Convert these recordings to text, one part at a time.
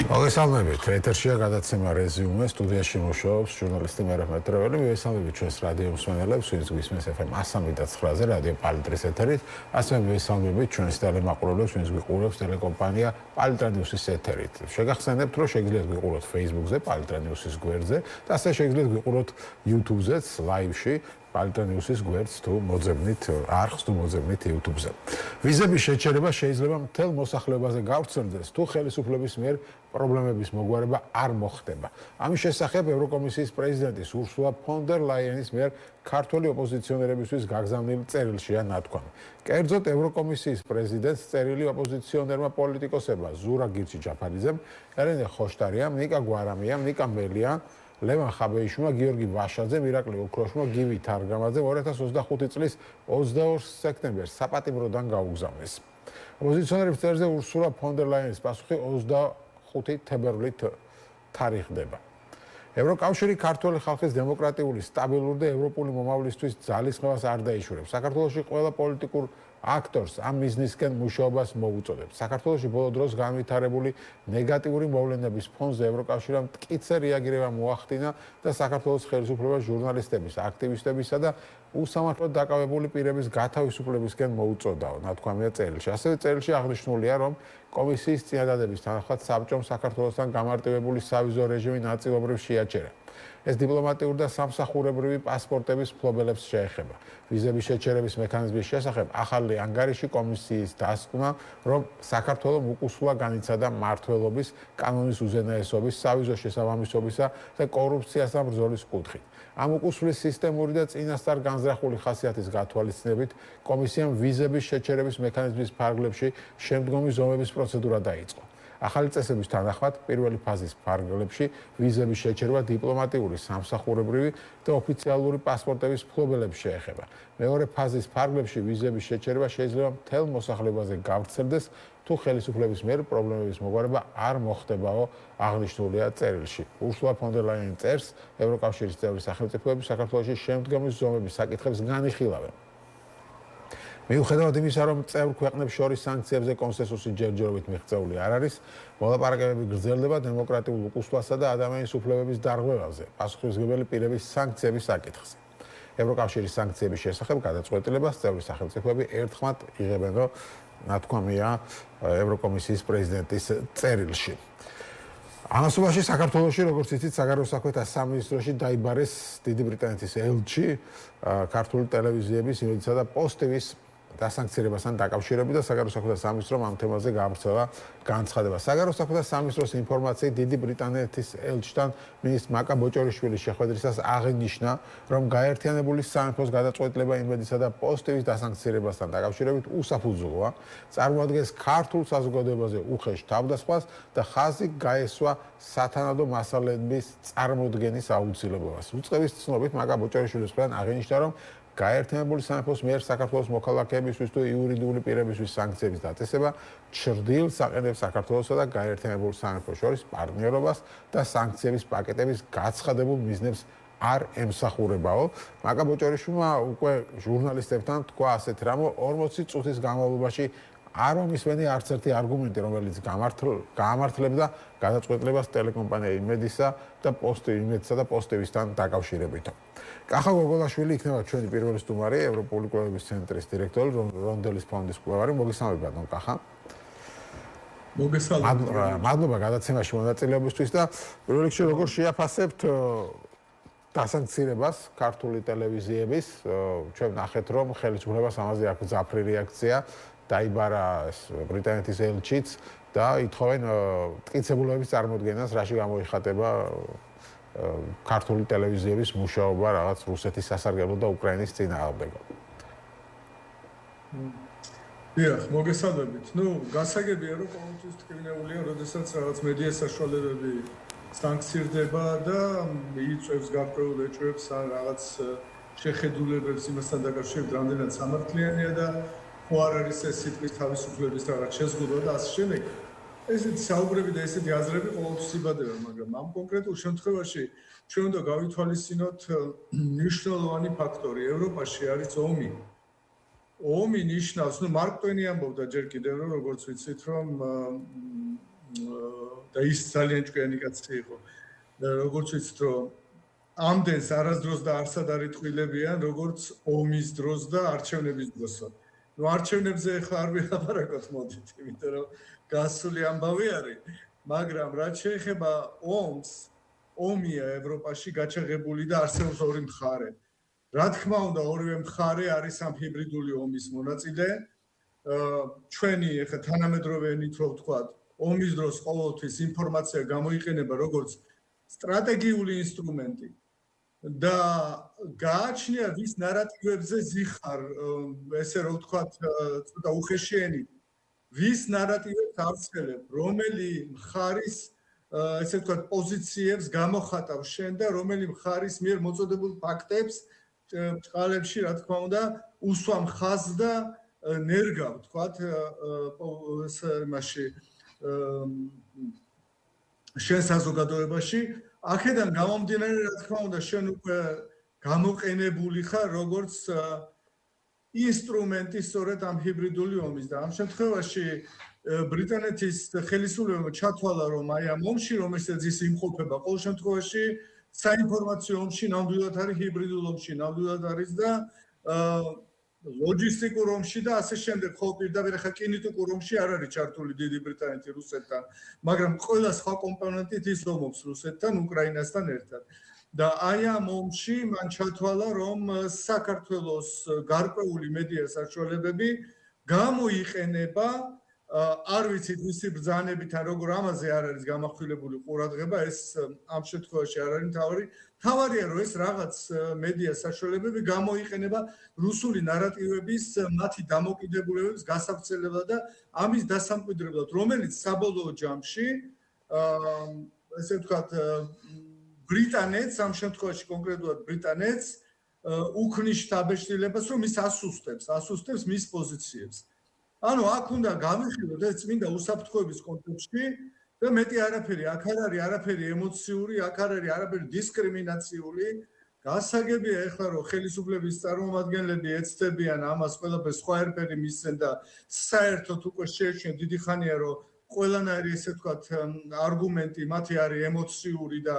მოგესალმებით, ეთერშია გადაცემა რეზიუმე, სტუდიაში მუშაობს ჟურნალისტი მერაბ მეტრეველი. მივესალმებით ჩვენს რადიო მსმენელებს, ვინც გვისმენს FM 103.9-ზე რადიო პალიტრის ეთერით. ასევე მივესალმებით ჩვენს ტელემაყურებლებს, ვინც გვიყურებს ტელეკომპანია პალიტრა ნიუსის ეთერით. შეგახსენებთ, რომ შეგიძლიათ გვიყუროთ Facebook-ზე, პალიტრა ნიუსის გვერდზე და ასევე შეგიძლიათ გვიყუროთ YouTube-ზეც, live-ში. პალიტრა ნიუსის გვერდს თუ მოძებნით, არხს თუ მოძებნით YouTube-ზე. ვიზების შეჩერება შეიძლება მთელ მოსახლეობაზე გავრცელდეს, თუ ხელისუფლების მიერ პრობლემების მოგვარება არ მოხდება. ამის შესახებ ევროკომისიის პრეზიდენტის ურსულა ფონ დერ ლაიენის მიერ ქართველი ოპოზიციონერებისთვის გაგზავნილ წერილშია ნათქვამი. კერძოდ ევროკომისიის პრეზიდენტს წერილი ოპოზიციონერმა პოლიტიკოსებმა ზურა გირჩი-ჯაფარიძემ, ელენე ხოშტარიამ, ნიკა გვარამიამ, ნიკა მელიამ, ლევან ხაბეიშვილმა, გიორგი ვაშაძემ, ირაკლი ოქროშმა, გივი თარგამაძემ 2025 წლის 22 სექტემბერს საპატიმროდან გაუგზავნეს. ოპოზიციონერების წერილზე ურსულა ფონ დერ ლაიენის პასუხი 25 თებერვლით თარიღდება. ევროკავშირი ქართველი ხალხის დემოკრატიული, სტაბილური და ევროპული მომავლისთვის ძალისხმევას არ დაიშურებს. საქართველოში ყველა პოლიტიკურ აქტორს ამ მიზნისკენ მუშაობას მოუწოდებს. საქართველოში ბოლო დროს განვითარებული ნეგატიური მოვლენების ფონზე ევროკავშირამ მტკიცე რეაგირება მოახდინა და საქართველოს ხელისუფლებას ჟურნალისტების, აქტივისტებისა და უსამართლოდ დაკავებული პირების გათავისუფლებისკენ მოუწოდაო, ნათქვამია წერილში. ასევე წერილში აღნიშნულია, რომ კომისიის წინადადების თანახმად საბჭომ საქართველოსთან გამარტივებული სავიზო რეჟიმი ნაწილობრივ შეაჩერა. ეს დიპლომატიური და სამსახურებრივი პასპორტების მფლობელებს შეეხება. ვიზების შეჩერების მექანიზმის შესახებ ახალი ანგარიში კომისიის დასკვნა, რომ საქართველოს უკუსვლა განიცადა მმართველობის, კანონის უზენაესობის, სავიზო შესაბამისობისა და კორუფციასთან ბრძოლის კუთხით. ამ უკუსვლის სისტემური და წინასწარ განზრახული ხასიათის გათვალისწინებით კომისიამ ვიზების შეჩერების მექანიზმის ფარგლებში შემდგომი ზომების პროცედურა დაიწყო. ახალი წესების თანახმად პირველი ფაზის ფარგლებში ვიზების შეჩერება დიპლომატიური, სამსახურებრივი და ოფიციალური პასპორტების მფლობელებს შეეხება. მეორე ფაზის ფარგლებში ვიზების შეჩერება შეიძლება მთელ მოსახლეობაზე გავრცელდეს, თუ ხელისუფლების მიერ პრობლემების მოგვარება არ მოხდებაო, აღნიშნულია წერილში. ურსულა ფონ დერ ლაიენი წერს, ევროკავშირის წევრი სახელმწიფოები საქართველოში შემდგომი ზომების საკითხებს განიხილავენ. მიუხედავად იმისა, რომ წევრ ქვეყნებს შორის სანქციებზე კონსენსუსი ჯერჯერობით მიღწეული არ არის, მოლაპარაკებები გრძელდება დემოკრატიულ უკუსვლასა და ადამიანის უფლებების დარღვევაზე, პასუხისმგებელი პირების სანქციების საკითხზე. ევროკავშირის სანქციების შესახებ გადაწყვეტილებას წევრი სახელმწიფოები ერთხმად იღებენ, რომ ნათქვამია ევროკომისიის პრეზიდენტის წერილში. ამასობაში საქართველოში, როგორც იცით, საგარეო საქმეთა სამინისტროში დაიბარეს დიდი ბრიტანეთის ელჩი ქართული ტელევიზიების, იმედისა და პოსტ-ტივის დასანქცირებასთან დაკავშირებით და საგარეო საქმეთა სამინისტრომ ამ თემაზე გაავრცელა განცხადება. საგარეო საქმეთა სამინისტროს ინფორმაციით დიდი ბრიტანეთის ელჩთან მინისტრ მაკა ბოჭორიშვილის შეხვედრისას აღინიშნა, რომ გაერთიანებული სამეფოს გადაწყვეტილება იმედისა და პოსტ-ტივის დასანქცირებასთან დაკავშირებით უსაფუძვლოა, წარმოადგენს ქართულ საზოგადოებაზე უხეშ თავდასხმას და ხაზი გაესვა სათანადო მასალების წარმოდგენის აუცილებლობას. უწყების ცნობით მაკა ბოჭორიშვილის მხრიდან აღინიშნა, რომ გაერთიანებული სამეფოს მიერ საქართველოს მოქალაქეებისთვის თუ იურიდიული პირებისთვის სანქციების დაწესება ჩრდილ საყენებს საქართველოსა და გაერთიანებულ სამეფოს შორის პარტნიორობას და სანქციების პაკეტების გაცხადებულ მიზნებს არ ემსახურებაო. მაკა ბოჭორიშვილმა უკვე ჟურნალისტებთან თქვა ასეთ რამო 40 წუთის განმავლობაში არ მომისმენი არც ერთი არგუმენტი, რომელიც გაამართლებდა გადაწყვეტილებას ტელეკომპანია იმედისა და პოსტ-ტივისთან დაკავშირებით. კახა გოგოლაშვილი იქნება ჩვენი პირველი სტუმარი, ევროპული კვლევების ცენტრის დირექტორი, რონდელის ფონდის კვლევარი. მოგესალმებით, ბატონ კახა. მოგესალმებით. მადლობა გადაცემაში მონაწილეობისთვის და პირველ რიგში როგორ შეაფასებთ დასანქცირებას ქართული ტელევიზიების? ჩვენ ნახეთ, რომ ხელისუფლებას ამაზე აქვს მძაფრი რეაქცია. დაიბარა ბრიტანეთის ელჩიც და ითხოვენ მტკიცებულებების წარმოდგენას, რაში გამოიხატება ქართული ტელევიზიების მუშაობა რაღაც რუსეთის სასარგებლო და უკრაინის წინააღმდეგო. დიახ, მოგესალმებით. გასაგებია, რომ ყოველთვის თქმეულია, როდესაც რაღაც მედია საშუალებები სანქცირდება და იწვევს გარკვეულ ეჭვებს ან რაღაც შეხედულებებს იმასთან დაკავშირებით, რამდენად სამართლიანია და ხო არ არის ეს სიტყვის თავისუფლების რაღაც შეზღუდვა და ასე შემდეგ. ესეთი საუბრები და ესეთი აზრები ყოველთვის იბადება, მაგრამ ამ კონკრეტულ შემთხვევაში ჩვენ უნდა გავითვალისწინოთ მნიშვნელოვანი ფაქტორი. ევროპაში არის ომი. ომი ნიშნავს, მარკ ტვენი ამბობდა ჯერ კიდევ, რომ როგორც ვიცით, რომ და ის ძალიან ჭკვიანი კაცი იყო. და როგორც ვიცით, რომ ამდენს არასდროს და არსად არ იტყვილებიან, როგორც ომის დროს და არჩევნების დროსაც. ნუ არჩევნებზე ხა არ ვიყავარაკოთ მოდით, იმიტომ რომ გასული ამბავი არის, მაგრამ რაც შეეხება ომს, ომია ევროპაში გაჩაღებული და არსებობს ორი მხარე. რა თქმა უნდა, ორივე მხარე არის ამ ჰიბრიდული ომის მონაწილე. ჩვენი ხა თანამედროვე ენით რო ვთქვათ, ომის დროს ყოველთვის ინფორმაცია გამოიყენება როგორც სტრატეგიული ინსტრუმენტი და გააჩნია ვის ნარატივებზე ზიხარ, ესე რომ ვთქვათ, ცოტა უხეშიანი, ვის ნარატივებს ავრცელებ, რომელი მხარის ესე ვთქვათ პოზიციებს გამოხატავს შენ და რომელი მხარის მიერ მოწოდებულ ფაქტებს ბრწყალებში, რა თქმა უნდა, უსვამ ხაზს და ნერგავ, ვთქვათ, იმაში შენ საზოგადოებაში, აქედან გამომდინარე, რა თქმა უნდა, შენ უკვე გამოყენებული ხარ როგორც ინსტრუმენტი სწორედ ამ ჰიბრიდული ომის და ამ შემთხვევაში ბრიტანეთის ხელისუფლებამ ჩათვალა, რომ აი ამ ომში, რომელსაც ის იმყოფება, ყოველ შემთხვევაში საინფორმაციო ომში ნამდვილად არის ჰიბრიდულ ომში, ნამდვილად არის და ლოჯისტიკურ ომში და ასე შემდეგ, ხო პირდაპირ ხა კინეტიკურ ომში არ არის ჩართული დიდი ბრიტანეთი რუსეთთან, მაგრამ ყველა სხვა კომპონენტით ის ომობს რუსეთთან, უკრაინასთან ერთად. და აი ამ ომში მან ჩათვალა, რომ საქართველოს გარკვეული მედია საშუალებები გამოიყენება, არ ვიცით მისი ბრძანებით ან როგორ ამაზე არ არის გამახვილებული ყურადღება, ეს ამ შემთხვევაში არ არის მთავარი. მთავარია, რომ ეს რაღაც მედია საშუალებები გამოიყენება რუსული ნარატივების მათი დამოკიდებულებების გასავრცელებლად და ამის დასამკვიდრებლად, რომელიც საბოლოო ჯამში ესე ვთქვათ ბრიტანეთს, ამ შემთხვევაში კონკრეტულად ბრიტანეთს უქმნის შთაბეჭდილებას, რომ ის ასუსტებს მის პოზიციებს. ანუ აქ უნდა გამიხილოთ ეს წმინდა უსაფრთხოების კონტექსტში და მეტი არაფერი, აქ არ არის არაფერი ემოციური, აქ არ არის არაფერი დისკრიმინაციული. გასაგებია ეხლა რომ ხელისუფლების წარმომადგენლები ეცდებიან ამას ყველაფერს სხვა ერფერი მისცენ და საერთოდ უკვე შეჩვენ დიდი ხანია რომ ყველანაირი ესე ვთქვათ არგუმენტი მათი არის ემოციური და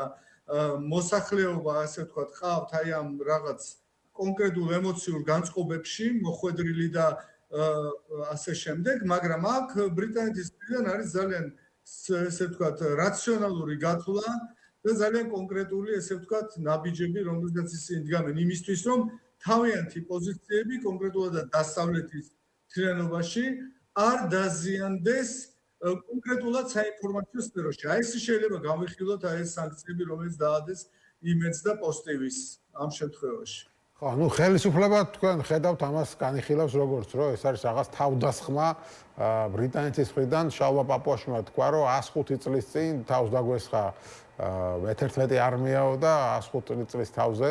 მოსახლეობა ასე ვთქვათ ყავთ აი ამ რაღაც კონკრეტულ ემოციურ განწყობებში მოხვედრილი და ასე შემდეგ, მაგრამ აქ ბრიტანეთის მხრიდან არის ძალიან ესე ვთქვათ რაციონალური გათვლა და ძალიან კონკრეტული ესე ვთქვათ ნაბიჯები, რომელსაც ისინი დგამენ იმისთვის, რომ თავიანთი პოზიციები კონკრეტულად დასავლეთის მთლიანობაში არ დაზიანდეს კონკრეტულად საინფორმაციო სფეროში. აი ეს შეიძლება გამიხილოთ აი ეს სანქციები, რომელიც დაადეს იმედს და პოსტივის ამ შემთხვევაში. ხო, ну ხელისუფლება თქვენ ხედავთ ამას განიხილავს როგორც რომ ეს არის რაღაც თავდასხმა ბრიტანეთის მხრიდან შალვა პაპუაშვილმა თქვა რომ 105 წლის წინ თავს დაგვესხა მე-11 არმიაო და 105 წლის თავზე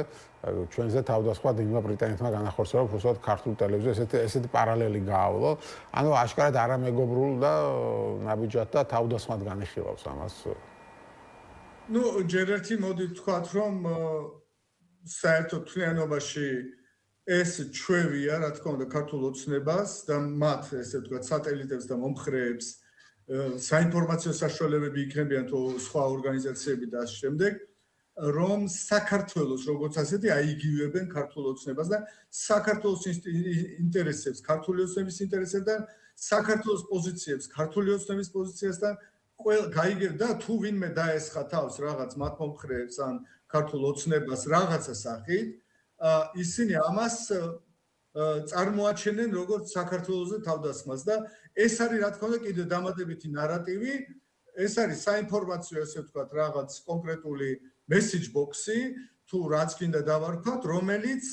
ჩვენზე თავდასხმა დინმა ბრიტანეთმა განახორციელა უბრალოდ ქართულ ტელევიზიაზე ესეთი პარალელი გაავლო. ანუ აშკარად არამეგობრულ და ნაბიჯად და თავდასხმად განიხილავს ამას. ну ჯერ ერთი მოდი ვთქვათ რომ საერთოდ თლიანობაში ეს ჩვევია, რა თქმა უნდა, ქართულ ოცნებას და მათ, ესე ვთქვათ, სატელიტებს და მომხრეებს საინფორმაციო საშუალებები იქნებიან თუ სხვა ორგანიზაციები და ამ შემდეგ, რომ საქართველოს როგორც ასეთი აიგივებენ ქართულ ოცნებას და საქართველოს ინტერესებს, ქართული ოცნების ინტერესებთან, საქართველოს პოზიციებს, ქართული ოცნების პოზიციასთან გაიგებ და თუ ვინმე დაესხა თავს რაღაც მათ მომხრეებს ან ქართულ ოცნებას რაღაცა სახით, ისინი ამას წარმოაჩენენ როგორც საქართველოს თავდასხმას და ეს არის რა თქმა უნდა კიდევ დამატებითი ნარატივი, ეს არის საინფორმაციო ესე ვთქვათ რაღაც კონკრეტული message box-ი თუ რაც კიდე დავარქვათ, რომელიც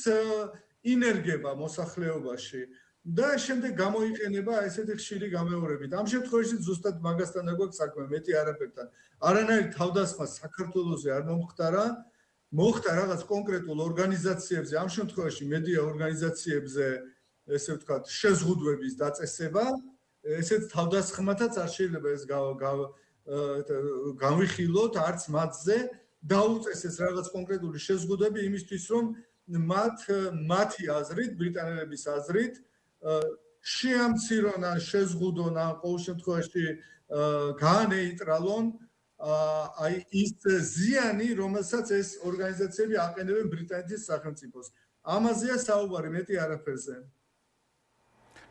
ინერგება მოსახლეობაში და შემდეგ გამოიყენება ესეთი ხშირი გამეორებით. ამ შემთხვევაში ზუსტად მაგასთან აგვაქვს საქმე, მეტი არაფერთან. არანაირი თავდასხმა საქართველოსზე არ მომხდარა, მოხდა რაღაც კონკრეტულ ორგანიზაციებზე, ამ შემთხვევაში მედია ორგანიზაციებზე, ესე ვთქვათ, შეზღუდვების დაწესება, ესეთ თავდასხმათაც არ შეიძლება ეს განვიხილოთ არც მათზე, დაუწესეს რაღაც კონკრეტული შეზღუდვები იმისთვის, რომ მათი აზრით, ბრიტანელების აზრით შეამცირონ ან შეზღუდონ ან ყოველ შემთხვევაში გაანეიტრალონ აი ის ზიანი, რომელსაც ეს ორგანიზაციები აყენებენ ბრიტანეთის სახელმწიფოს. ამაზეა საუბარი, მეტი არაფერზე.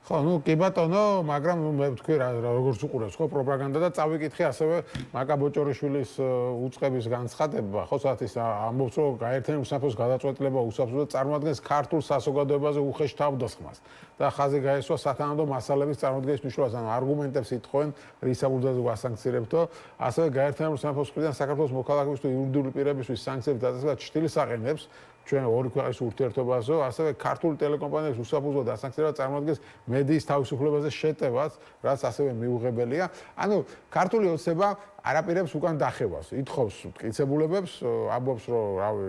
ხო, ну, კი ბატონო, მაგრამ მე ვთქვი რა როგორც უყურებს ხო პროპაგანდა და წავიკითხე ასევე მაკა ბოჭორიშვილის უწყების განცხადება, ხო, სადაც ის ამბობს, რომ გაერთიანებული სამეფოს გადაწყვეტილება უსაფრთხო წარმოადგენს ქართულ საზოგადოებაზე უხეშ თავდასხმას და ხაზი გაესვა სათანადო მასალების წარმოადგენის მნიშვნელობას, ანუ არგუმენტებს ითხოვენ, რის საფუძველზე ვასანქცირებთო, ასევე გაერთიანებული სამეფოს მხრიდან საქართველოს მოქალაქეების თუ იურიდიული პირებისთვის სანქციების დაწესება ჩრდილის აყენებს ჩვენ ორი ქვეყნის ურთიერთობაზე, ასევე ქართული ტელეკომპანიების უსაფუძვლო დასანქცირება წარმოადგენს მედიის თავისუფლებაზე შეტევას, რაც ასევე მიუღებელია. ანუ ქართული ოცნება არაპირებს უკან დახევას, ითხოვს მტკიცებულებებს, ამბობს, რომ რავი,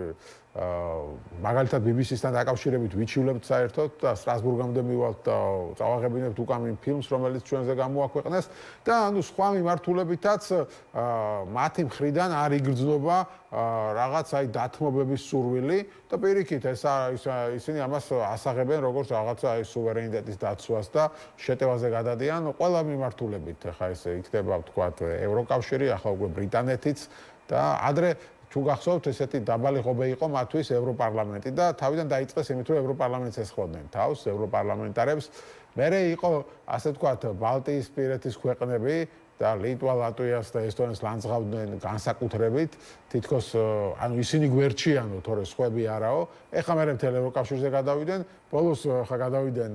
მაგალითად BBC-სთან დაკავშირებით ვიჩვლებთ საერთოდ და სტრასბურგამდე მივალთ და წავაღებინებთ უკან იმ ფილმს, რომელიც ჩვენზე გამოაქვეყნეს და ანუ სხვა მიმართულებითაც მათი მხრიდან არ იგრძნობა რაღაც აი დათმობების სურვილი და პირიქით ისინი ამას ასაღებენ როგორც რაღაცა აი სუვერენიტეტის დაცვას და შეტევაზე გადადიან ყველა მიმართულებით. ხა ესე იქნება ვთქვათ ევროკავშირი, ახლა უკვე ბრიტანეთიც და ადრე თუ გახსოვთ ესეთი დაბალი ღობე იყო მათთვის ევროპარლამენტი და თავიდან დაიწყეს იმით რომ ევროპარლამენტს ესხმოდნენ თავს ევროპარლამენტარებს. მერე იყო ასე ვთქვათ ბალტიისპირეთის ქვეყნები და ლიტვა, ლატვიას და ესტონეთს ლანძღავდნენ განსაკუთრებით, თითქოს ანუ ისინი გვერდჩიანო, თორე სხვები არაო. ეხლა მერე მთელ ევროკავშირზე გადავიდნენ, ბოლოს ხა გადავიდნენ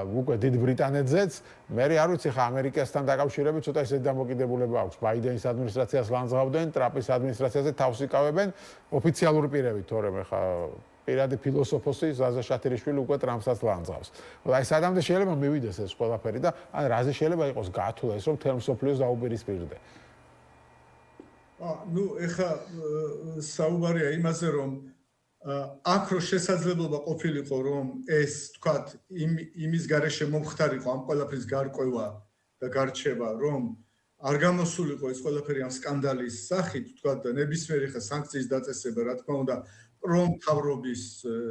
უკვე დიდ ბრიტანეთზეც, მერე არ ვიცი ხა ამერიკასთან დაკავშირებით ცოტა ისეთი დამოკიდებულება აქვს. ბაიდენის ადმინისტრაციას ლანძღავდნენ, ტრამპის ადმინისტრაციაზე თავს იკავებენ ოფიციალური პირებით, თორემ ხა პირადი ფილოსოფოსი ზაზა შათირიშვილი უკვე ტრამპსაც ლანძღავს. აი სადამდე შეიძლება მივიდეს ეს ყველაფერი და ან რაზე შეიძლება იყოს გათვლა ის რომ თელ მსოფლიოს დაუპირისპირდე. ну ეხა საუბარია იმაზე რომ აქ რო შესაძლებლობა ყოფილიყო რომ ეს თქვათ იმის გარეშე მომხდარიყო ამ ყველაფრის გარკვევა და გარჩევა რომ არ გამოსულიყო ეს ყველაფერი ამ სკანდალის სახით თქვათ და ნებისმიერი ხა სანქციის დაწესება რა თქმა უნდა პრომთავრობის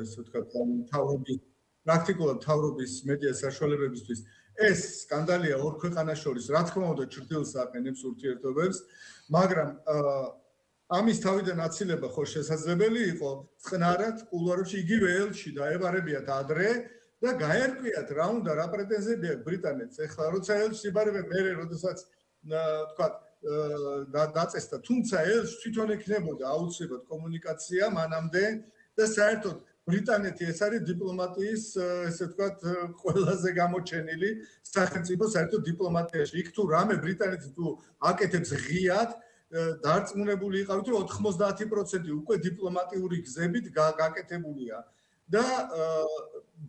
ესე ვთქვათ თავრობის პრაქტიკულად თავრობის მედია საშუალებებისთვის ეს სკანდალია ორ ქვეყანას შორის რა თქმა უნდა ჩრდილს აყენებს ურთიერთობებს მაგრამ ამის თავიდან აცილება ხო შესაძლებელი იყო წყნარად კულუარებში იგივე ელჩი დაებარებიათ ადრე და გაერკვიათ რა უნდა რა პრეტენზიები აქვს ბრიტანეთს ეხლა როცა ელჩი იბარებენ მერე როდესაც თქვათ დაწესდა თუმცა ელჩ თვითონ ექნებოდა აუცილებლად კომუნიკაცია მანამდე და საერთოდ ბრიტანეთი ეს არის დიპლომატიის ესე ვთქვათ ყველაზე გამოჩენილი სახელმწიფო საერთოდ დიპლომატიაში იქ თუ რამე ბრიტანეთი თუ აკეთებს ღიად დარწმუნებული იყავით რომ 90% უკვე დიპლომატიური გზებით გაკეთებულია და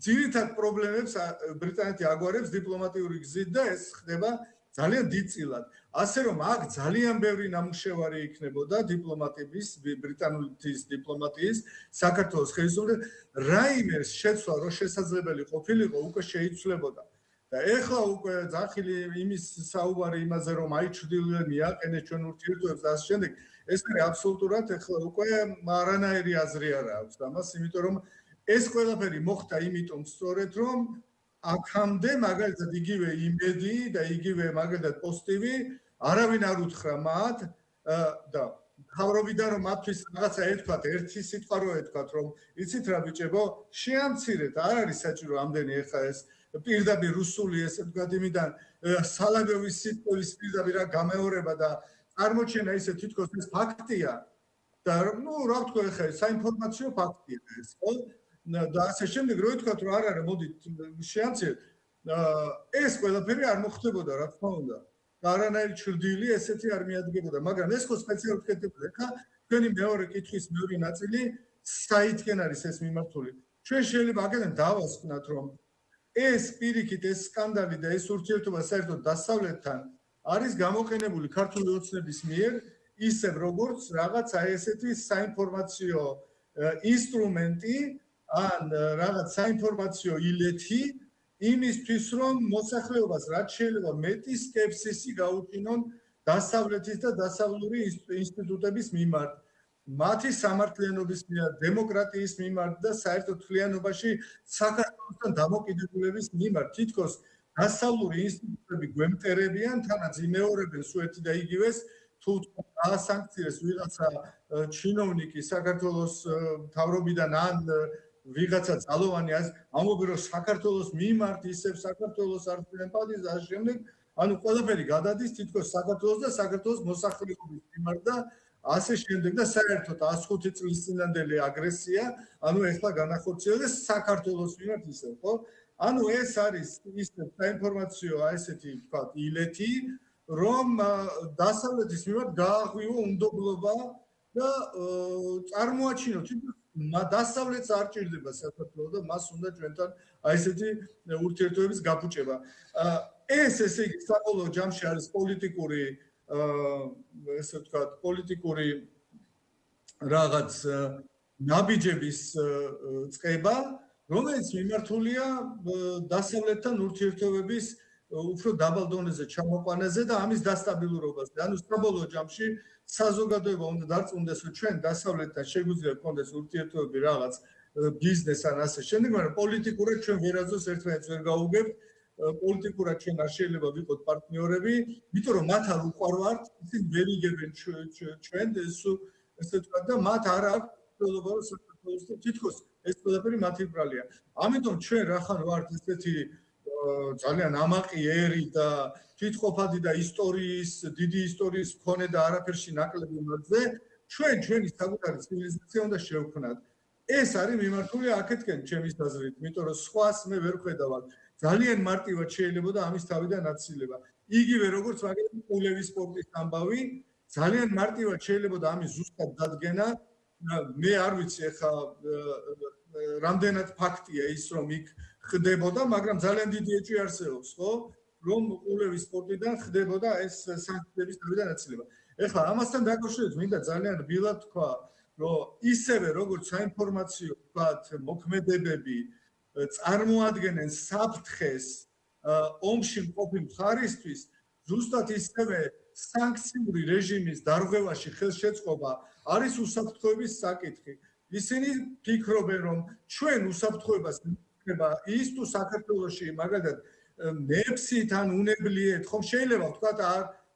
ძირითად პრობლემებს ბრიტანეთი აგვარებს დიპლომატიური გზით და ეს ხდება ძალიან დიდწილად. ასე რომ აქ ძალიან ბევრი ნამუშევარი იქნებოდა დიპლომატების, ბრიტანეთის დიპლომატიის, საქართველოს ხელისუფლების რაიმე შეცვლა რო შესაძლებელი ყოფილიყო უკვე შეიცვლებოდა. და ეხლა უკვე ძახილი იმის საუბარი იმაზე რომ აი ჩრდილოეთ მიაყენეს ჩვენ ურთიერთობებს და ასე შემდეგ ეს არის აბსოლუტურად ეხლა უკვე არანაირი აზრი არ აქვს ამას, იმიტომ რომ ეს ყველაფერი მოხდა იმიტომ სწორედ რომ აქამდე მაგალითად იგივე იმედი და იგივე მაგალითად პოზიტივი არავინ არ უთხრა მათ და თავრობიდან რომ მათთვის რაღაცა ეთქვათ ერთი სიტყვა რო ეთქვათ რომ იცით რა ბიჭებო შეამცირეთ არ არის საჭირო ამდენი ეხა ეს პირდაპირ რუსული ესე ვთქვათ იმიდან სალაგოვის სიტყვის პირდაპირ რა გამეორება და წარმოჩენა ისე თითქოს ეს ფაქტია და ნუ რა ვთქვა ეხა საინფორმაციო ფაქტია ეს ხო და ასე შემდეგ რო ითქვათ რომ არ არის მოდით შეამცირეთ ეს ყველაფერი არ მოხდებოდა რა თქმა უნდა და არანაირი ჩრდილი ესეთი არ მიადგებოდა მაგრამ ეს ხო სპეციალურად კეთებდა ხა თქვენი მეორე კითხვის მეორე ნაწილი საითკენ არის ეს მიმართული ჩვენ შეიძლება აქედან დავასკვნათ რომ ეს პირიქით ეს სკანდალი და ეს ურთიერთობა საერთოდ დასავლეთთან არის გამოყენებული ქართული ოცნების მიერ ისევ როგორც რაღაცა ესეთი საინფორმაციო ინსტრუმენტი ან რაღაც საინფორმაციო ილეთი იმისთვის რომ მოსახლეობას რაც შეიძლება მეტი სკეპსისი გაუჩინონ დასავლეთის და დასავლური ინსტიტუტების მიმართ მათი სამართლიანობის მიმართ დემოკრატიის მიმართ და საერთოდ თლიანობაში საქართველოსთან დამოკიდებულების მიმართ თითქოს დასავლური ინსტიტუტები გვემტერებიან თანაც იმეორებენ სულ ერთი და იგივეს თუ საანქციეს ვიღაცა ჩინოვნიკი საქართველოს მთავრობიდან ან ვიღაცა ძალოვანი ამბობენ რომ საქართველოს მიმართ ისევ საქართველოს არც ემპათიის და შემდეგ ანუ ყველაფერი გადადის თითქოს საქართველოს და საქართველოს მოსახლეობის მიმართ და ასე შემდეგ და საერთოდ 105 წლის წინანდელი აგრესია ანუ ეხლა განახორციელეს საქართველოს მიმართ ისევ ხო ანუ ეს არის ისე საინფორმაციო ესეთი თქვა ილეთი რომ დასავლეთის მიმართ გააღვიო უნდობლობა და წარმოაჩინოთ დასავლეთს არ ჭირდება საქართველოს და მას უნდა ჩვენთან აი ესეთი ურთიერთობების გაფუჭება ეს ესე იგი საბოლოო ჯამში არის პოლიტიკური ესე ვთქვათ პოლიტიკური რაღაც ნაბიჯების წყება რომელიც მიმართულია დასავლეთთან ურთიერთობების უფრო დაბალ დონეზე ჩამოყვანაზე და ამის დასტაბილურობაზე. ანუ საბოლოო ჯამში საზოგადოება უნდა დარწმუნდეს, რომ ჩვენ დასავლეთთან შეგვიძლია გქონდეს ურთიერთობები რაღაც ბიზნეს ან ასე შემდეგ, მაგრამ პოლიტიკურად ჩვენ ვერაზოს ერთმანეთს ვერ გავუგებთ. პოლიტიკურად ჩვენ არ შეიძლება ვიყოთ პარტნიორები, იმიტომ რომ მათ არ უყვარვართ, ისინი ვერ იგებენ ჩვენ ესე ვთქვათ და მათ არ აქვს ხელობა რომ საქართველოს თითქოს ეს ყველაფერი მათი ბრალია. ამიტომ ჩვენ რახან ვართ ესეთი ძალიან ამაყიერი და თვითყოფადი და დიდი ისტორიის მქონე და არაფერში ნაკლები მათზე ჩვენი საკუთარი ცივილიზაცია უნდა შევქმნათ. ეს არის მიმართული აქეთკენ ჩემის აზრით, იმიტომ რომ სხვას მე ვერ ხედავ. ძალიან მარტივად შეიძლება და ამის თავიდან აცილება. იგივე როგორც მაგალითად კულევის სპორტის ამბავი, ძალიან მარტივად შეიძლება და ამის ზუსტად დადგენა. მე არ ვიცი ახლა რამდენად ფაქტია ის რომ იქ ხდებოდა, მაგრამ ძალიან დიდი ეჭვი არსებობს, ხო? რომ კულევის სპორტიდან ხდებოდა ეს სანქციების თავიდან აცილება. ეხლა ამასთან დაკავშირებით მინდა ძალიან რბილად თქვა, რომ ისევე როგორც საინფორმაციო ვთქვათ მოქმედებები წარმოადგენენ საფრთხეს ომში მყოფი მხარისთვის, ზუსტად ისევე სანქციური რეჟიმის დარღვევაში ხელშეწყობა არის უსაფრთხოების საკითხი. ისინი ფიქრობენ, რომ ჩვენ უსაფრთხოებას მივხვდება ის თუ საქართველოში მაგალითად ნეფსით ან უნებლიეთ, ხომ შეიძლება ვთქვათ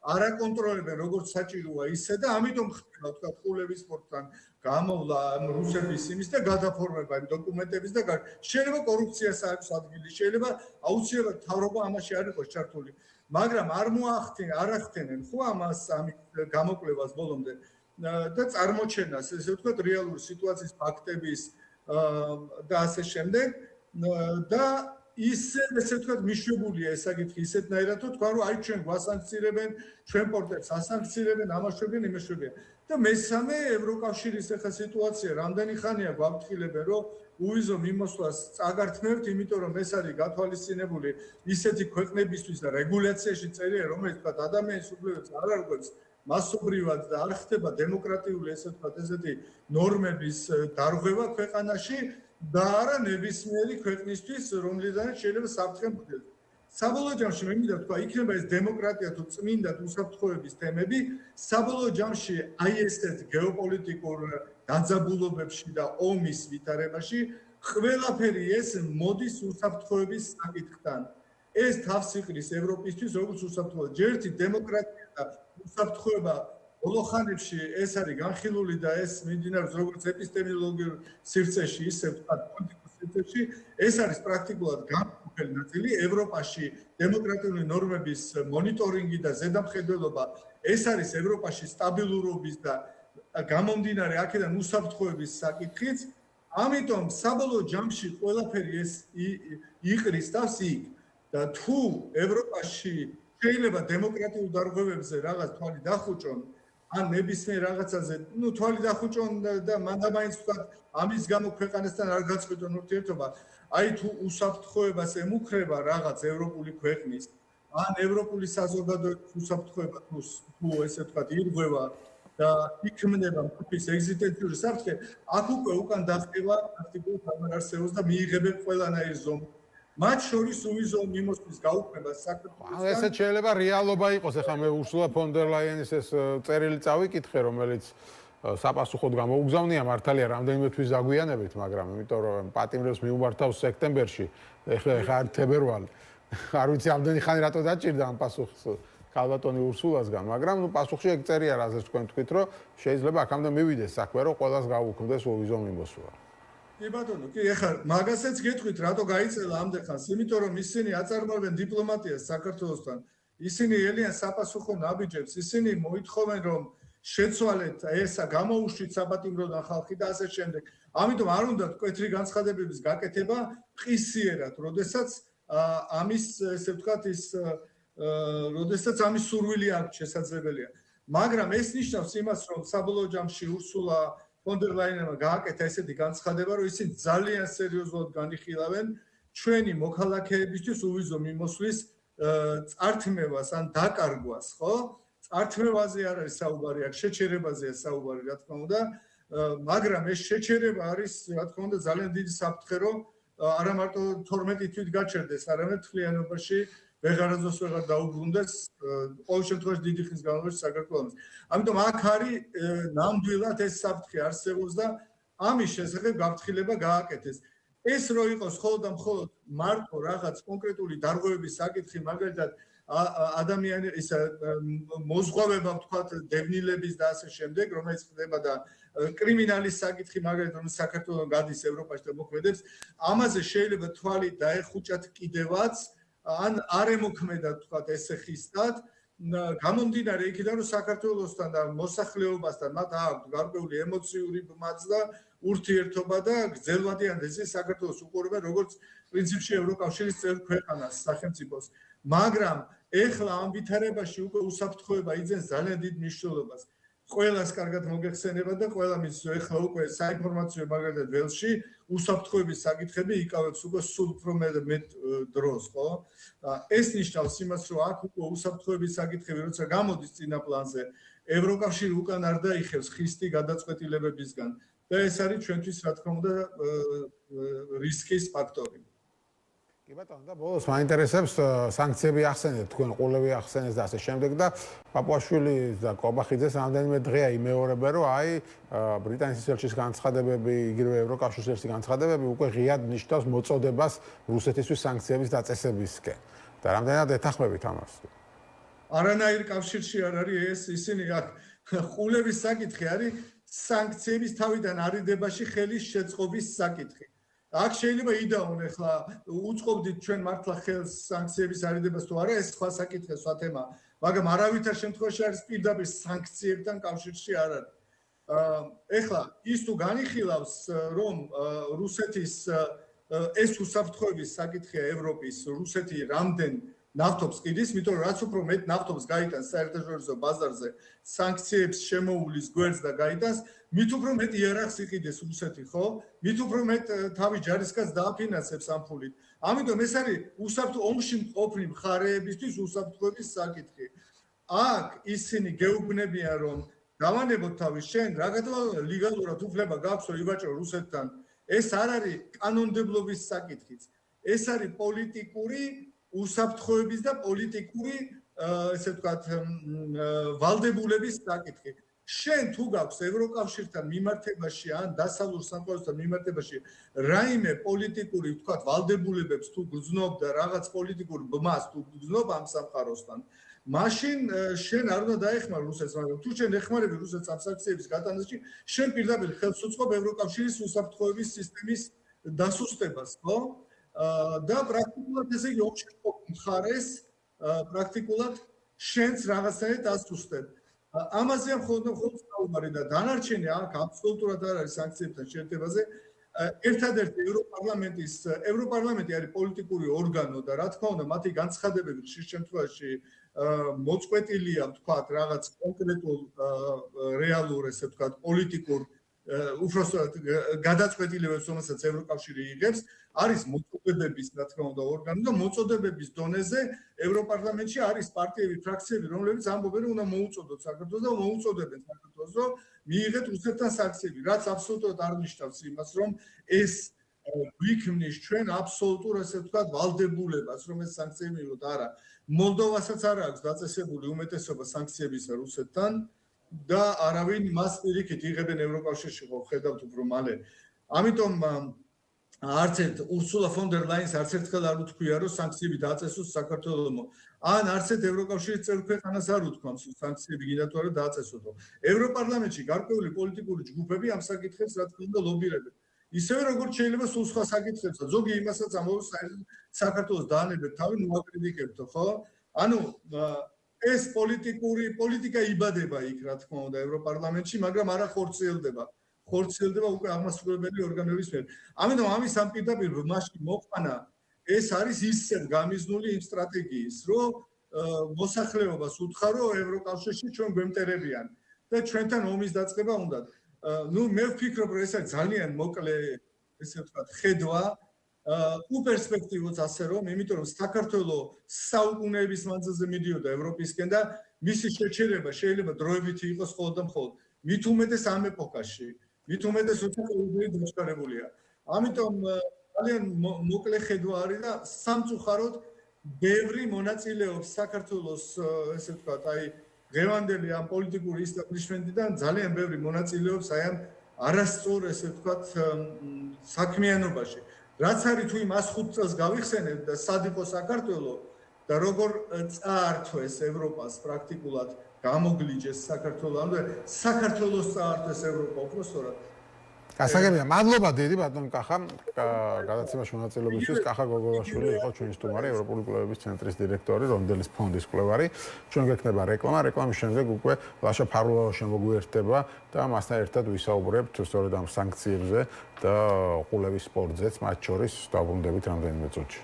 არაკონტროლებენ როგორც საჭიროა ისე და ამიტომ ხდება ვთქვათ კულევის სპორტთან გამოვლა რუსების იმის და გადაფორმება იმ დოკუმენტების და შეიძლება კორუფციას აქვს ადგილი, შეიძლება აუცილებლად თავრობა ამაში არ იყოს ჩართული, მაგრამ არ ახდენენ ხო ამას ამის გამოკვლევას ბოლომდე და წარმოჩენას ესე ვთქვათ რეალური სიტუაციის ფაქტების და ასე შემდეგ და ისე ესე ვთქვათ მიშვებულია ეს საკითხი ისეთნაირად რომ თქვა რომ აი ჩვენ გვასანქცირებენ ჩვენ პორტებს ასანქცირებენ ამაშვებენ იმეშვებიან და მესამე ევროკავშირის ახლა სიტუაცია რამდენი ხანია გვაფრთხილებენ რომ უვიზო მიმოსვლას წაგართმევთ იმიტომ რომ ეს არის გათვალისწინებული ისეთი ქვეყნებისთვის და რეგულაციაში წერია რომელიც თქვა ადამიანის უფლებებს არ არღვევს მასობრივად და არ ხდება დემოკრატიული ესე ვთქვათ ესეთი ნორმების დარღვევა ქვეყანაში და არა ნებისმიერი ქვეყნისთვის, რომლიდანაც შეიძლება საფრთხე მოხდეს. საბოლოო ჯამში მე მინდა თქვა, იქნება ეს დემოკრატია თუ წმინდა თუ უსაფრთხოების თემები, საბოლოო ჯამში აი ესეთ გეოპოლიტიკურ დაძაბულობებში და ომის ვითარებაში ყველაფერი ეს მოდის უსაფრთხოების საკითხთან. ეს თავს იყრის ევროპისთვის, როგორც უსაფრთხოება. ჯერთი დემოკრატია და უსაფრთხოება ბოლო ხანებში ეს არის განხილული და ეს მიმდინარეობს როგორც ეპისტემოლოგიურ სივრცეში, ისე ვთქვათ პოლიტიკურ სივრცეში, ეს არის პრაქტიკულად განუყოფელი ნაწილი ევროპაში დემოკრატიული ნორმების მონიტორინგი და ზედამხედველობა, ეს არის ევროპაში სტაბილურობის და გამომდინარე აქედან უსაფრთხოების საკითხიც, ამიტომ საბოლოო ჯამში ყველაფერი ეს იყრის თავს იქ და თუ ევროპაში შეიძლება დემოკრატიულ დარღვევებზე რაღაც თვალი დახუჭონ ან ნებისმიერ რაღაცაზე, თვალი დახუჭონ და მანდ-მაინც ვთქვათ, ამის გამო ქვეყანასთან არ გაწყვეტონ ურთიერთობა, აი თუ უსაფრთხოებას ემუქრება რაღაც ევროპული ქვეყნის, ან ევროპული საზოგადოების უსაფრთხოება თუ ესე ვთქვათ, ირღვევა და იქმნება მყოფის ეგზისტენციური საფრთხე, აქ უკვე უკან დახტება პრაქტიკულად აღარ არსებობს და მიიღებენ ყველანაირ ზომას. მათ შორის უვიზო მიმოსვლის გაუქმება საქართველოს. ესეც შეიძლება რეალობა იყოს. ეხლა მე ურსულა ფონ დერ ლაიენის ეს წერილი წავიკითხე, რომელიც საპასუხოდ გამოუგზავნია მართალია რამდენიმე თვის დაგვიანებით, მაგრამ იმიტომ რომ პატიმრებს მიუბართავს სექტემბერში, ეხლა არ თებერვალი. არ ვიცი ამდენი ხანი რატო დაჭირდა ამ პასუხს ქალბატონი ურსულასგან, მაგრამ პასუხში ეგ წერია, რაზეც თქვენ თქვით, რომ შეიძლება აქამდე მივიდეს საქმე, რომ ყველას გაუქმდეს ვიზო მიმოსვლა. კი ბატონო, კი ეხლა მაგასაც გეტყვით, რატო გაიწელა ამდენ ხანს, იმიტომ რომ ისინი აწარმოებენ დიპლომატიას საქართველოსთან. ისინი ელიან საპასუხო ნაბიჯებს, ისინი მოითხოვენ რომ შეცვალეთ ესა გამოუშვით საპატიმროდან ხალხი და ასე შემდეგ. ამიტომ არ უნდა მკვეთრი განცხადებების გაკეთება ყისიერად, როდესაც ამის ესე ვთქვათ ის როდესაც ამის სურვილი აქვს შესაძლებელია. მაგრამ ეს ნიშნავს იმას, რომ საბოლოო ჯამში ურსულა ფონ დერ ლაინმა გააკეთა ესეთი განცხადება, რომ ისინი ძალიან სერიოზულად განიხილავენ ჩვენი მოქალაქეებისთვის უვიზო მიმოსვლის წართმევას ან დაკარგვას, ხო? წართმევაზე არ არის საუბარი, აქ შეჩერებაზეა საუბარი, რა თქმა უნდა, მაგრამ ეს შეჩერება არის, რა თქმა უნდა, ძალიან დიდი საფრთხე, რომ არა მარტო 12 თვით გაჩერდეს, არამედ მთლიანობაში ვეღარაძოს ვეღარ დაუბრუნდეს, ყოველ შემთხვევაში დიდი ხნის განმავლობაში საქართველოს. ამიტომ აქ არის ნამდვილად ეს საფრთხე არსებობს და ამის შესახებ გაფრთხილება გააკეთეს. ეს რო იყოს მხოლოდ და მხოლოდ მარტო რაღაც კონკრეტული დარღვევების საკითხი, მაგალითად ადამიანი ის მოზღვავება ვთქვათ დევნილების და ასე შემდეგ, რომელიც ხდება და კრიმინალის საკითხი, მაგალითად რომ საქართველოს გადის ევროპაში და მოქმედებს, ამაზე შეიძლება თვალი დაეხუჭათ კიდევაც, ან არ ემოქმედა ვთქვათ ესე ხისტად, გამომდინარე იქიდან რომ საქართველოსთან და მოსახლეობასთან მათ აქვს გარკვეული ემოციური ბმაც და ურთიერთობა და გრძელვადიან ეს საქართველოს უყურებენ როგორც პრინციპში ევროკავშირის წევრ ქვეყანას სახელმწიფოს. მაგრამ ეხლა ამ ვითარებაში უკვე უსაფრთხოება იძენს ძალიან დიდ მნიშვნელობას. ყველას კარგად მოგეხსენება და ყველა მის ეხლა უკვე საინფორმაციო მაგალითად ველში უსაფრთხოების საკითხები იკავებს უკვე სულ უფრო მეტ დროს, ხო? ეს ნიშნავს იმას, რომ აქ უკვე უსაფრთხოების საკითხები როცა გამოდის წინა პლანზე, ევროკავშირი უკან არ დაიხევს ხისტი გადაწყვეტილებებისგან და ეს არის ჩვენთვის რა თქმა უნდა რისკის ფაქტორი. კი ბატონო, და ბოლოს მაინტერესებს სანქციები ახსენეთ, თქვენ ყოლები ახსენეს და ასე შემდეგ და პაპუაშვილი და კობახიძეს რამდენიმე დღეა იმეორებენ, რომ აი ბრიტანეთის ელჩის განცხადებები, იგივე ევროკავშირის ელჩის განცხადებები უკვე ღიად ნიშნავს მოწოდებას რუსეთისთვის სანქციების დაწესებისკენ. და რამდენად ეთანხმებით ამას? არანაირ კავშირში არ არის ეს, ისინი აქ ყულების საკითხი არის სანქციების თავიდან არიდებაში ხელის შეწყობის საკითხი. აქ შეიძლება იდაონ ახლა უწყობდით ჩვენ მართლა ხელს სანქციების არიდებას თუ არა, ეს სხვა საკითხია, სხვა თემა, მაგრამ არავითარ შემთხვევაში არის პირდაპირ სანქციებთან კავშირში არ არის. ეხლა ის თუ განიხილავს, რომ რუსეთის ეს უსაფრთხოების საკითხია ევროპის, რუსეთი რამდენ ნავთობს ყიდის, იმიტომ რომ რაც უფრო მეტ ნავთობს გაიტანს საერთაშორისო ბაზარზე სანქციების შემოუვლის გვერდს და გაიტანს, მით უფრო მეტ იარაღს იყიდეს რუსეთი, ხო? მით უფრო მეტ თავის ჯარისკაცს დააფინანსებს ამ ფულით. ამიტომ ეს არის ომში მყოფი მხარეებისთვის უსაფრთხოების საკითხი. აქ ისინი გეუბნებიან, რომ დავანებოთ თავის შენ, რაღაცა ლეგალურად უფლება გაქვს, რომ იბაჭო რუსეთთან. ეს არ არის კანონმდებლობის საკითხიც. ეს არის პოლიტიკური უსაფრთხოების და პოლიტიკური ესე ვთქვათ ვალდებულების საკითხი. შენ თუ გაქვს ევროკავშირთან მიმართებაში ან დასავლურ სამყაროსთან მიმართებაში რაიმე პოლიტიკური ვთქვათ ვალდებულებებს თუ გრძნობ და რაღაც პოლიტიკურ ბმას თუ გრძნობ ამ სამყაროსთან, მაშინ შენ არ უნდა დაეხმარ რუსეთს, მაგრამ თუ შენ ეხმარები რუსეთს ამ სანქციების გატანაში, შენ პირდაპირ ხელს უწყობ ევროკავშირის უსაფრთხოების სისტემის დასუსტებას, ხო? და პრაქტიკულად ესე იგი ომში მხარეს პრაქტიკულად შენს რაღაცნაირად დასუსტებ. ამაზე მხოლოდ საუბარი და დანარჩენი აქ აბსოლუტურად არ არის სანქციებთან შერტებაზე. ერთადერთი ევროპარლამენტი არის პოლიტიკური ორგანო და რა თქმა უნდა მათი განცხადებები ხშირ შემთხვევაში მოწყვეტილია ვთქვათ რაღაც კონკრეტულ რეალურ ესე ვთქვათ პოლიტიკურ უბრალოდ გადაწყვეტილებებს, რომელსაც ევროკავშირი იღებს, არის მოწოდებების, რა თქმა უნდა, ორგანო და მოწოდებების დონეზე ევროპარლამენტში არის პარტიები, ფრაქციები, რომლებიც ამბობენ, რომ უნდა მოუწოდოთ საქართველოს და მოუწოდებენ საქართველოს, რომ მიიღეთ რუსეთთან სანქციები, რაც აბსოლუტურად არ ნიშნავს იმას, რომ ეს გვიქმნის ჩვენ აბსოლუტურ, ასე ვთქვათ, ვალდებულებას, რომ ეს სანქციები მიიღოთ. არა, მოლდოვასაც არ აქვს დაწესებული უმეტესობა სანქციებისა რუსეთთან. და არავინ მას პირიქით იღებენ ევროკავშირში ხო ხედავთ უფრო მალე. ამიტომ არც ერთ ურსულა ფონ დერ ლაინს არც ერთხელ არ უთქვია, რომ სანქციები დააწესოს საქართველოსმო. ან არც ერთ ევროკავშირის წევრ ქვეყანას არ უთქვამს, რომ სანქციები გინდა თუ არა დააწესოთო. ევროპარლამენტში გარკვეული პოლიტიკური ჯგუფები ამ საკითხებს რა თქმა უნდა ლობირებენ. ისევე როგორც შეიძლება სულ სხვა საკითხებსაც, ზოგი იმასაც ამბობს, საქართველოს დაანებებ თავი მოაკრიტიკებთო, ხო? ანუ ეს პოლიტიკა იბადება იქ, რა თქმა უნდა, ევროპარლამენტში, მაგრამ არა ხორციელდება. ხორციელდება უკვე აღმასრულებელი ორგანოების მიერ. ამიტომ ამის ამ პირდაპირ მასში მოყვანა ეს არის ისევ გამიზნული იმ სტრატეგიის, რომ მოსახლეობას უთხარო ევროკავშირში ჩვენ გვემტერებიან და ჩვენთან ომის დაწყება უნდათ. ნუ მე ვფიქრობ, რომ ეს არის ძალიან მოკლე, ესე ვთქვათ, ხედვა, უპერსპექტივოც ასე რომ, იმიტომ რომ საქართველოს საუკუნეების მანძილზე მიდიოდა ევროპისკენ და მისი შეჩერება შეიძლება დროებითი იყოს მხოლოდ და მხოლოდ. მით უმეტეს ამ ეპოქაში მით უმეტეს უცხოელი დაჩქარებულია. ამიტომ ძალიან მოკლე ხედვა არის და სამწუხაროდ ბევრი მონაწილეობს საქართველოს, ესე ვთქვათ, აი ღევანდელი ამ პოლიტიკური ისტაბლიშმენტიდან ძალიან ბევრი მონაწილეობს აი ამ არასწორ, ესე ვთქვათ, საქმიანობაში. რაც არის თუ იმ 105 წელს გავიხსენებთ და სად იყო საქართველო და როგორ წაართვეს ევროპას პრაქტიკულად გამოგლიჯეს საქართველოს, ანუ საქართველოს წაართვეს ევროპა უბრალოდ. გასაგებია, მადლობა დიდი ბატონ კახა, გადაცემაში მონაწილეობისთვის. კახა გოგოვაშვილი იყო ჩვენი სტუმარი, ევროპული კვლევების ცენტრის დირექტორი, რომდელის ფონდის კვლევარი. ჩვენ გექნება რეკლამა, რეკლამის შემდეგ უკვე ლაშა ფარლოვა შემოგვიერთდება და მასთან ერთად ვისაუბრებთ სწორედ ამ სანქციებზე და ყულების სპორტზეც, მათ შორის დავბრუნდებით რამდენიმე წუთში.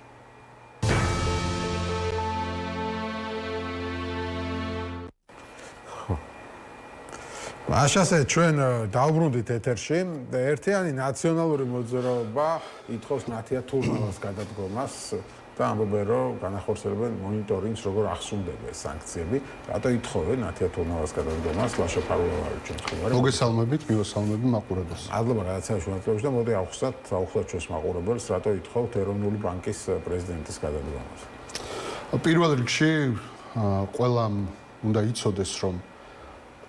აშასე ჩვენ დავბრუნდით ეთერში და ერთიანი ნაციონალური მოძრაობა ითხოვს ნათია თურნავას გადადგომას და ამბობენ რომ განახორციელებენ მონიტორინგს როგორ ახსუნდება სანქციები. რატო ითხოვენ ნათია თურნავას გადადგომას? ლაშა ფარლოვა ჩვენ ხმარი. მოგესალმებით, მივესალმები მაყურებელს. მადლობა გადაცემაში მონაწილეობის და მოდი ავხსნათ ჩვენს მაყურებელს რატო ითხოვთ ეროვნული ბანკის პრეზიდენტის გადადგომას. პირველ რიგში ყველამ უნდა იცოდეს რომ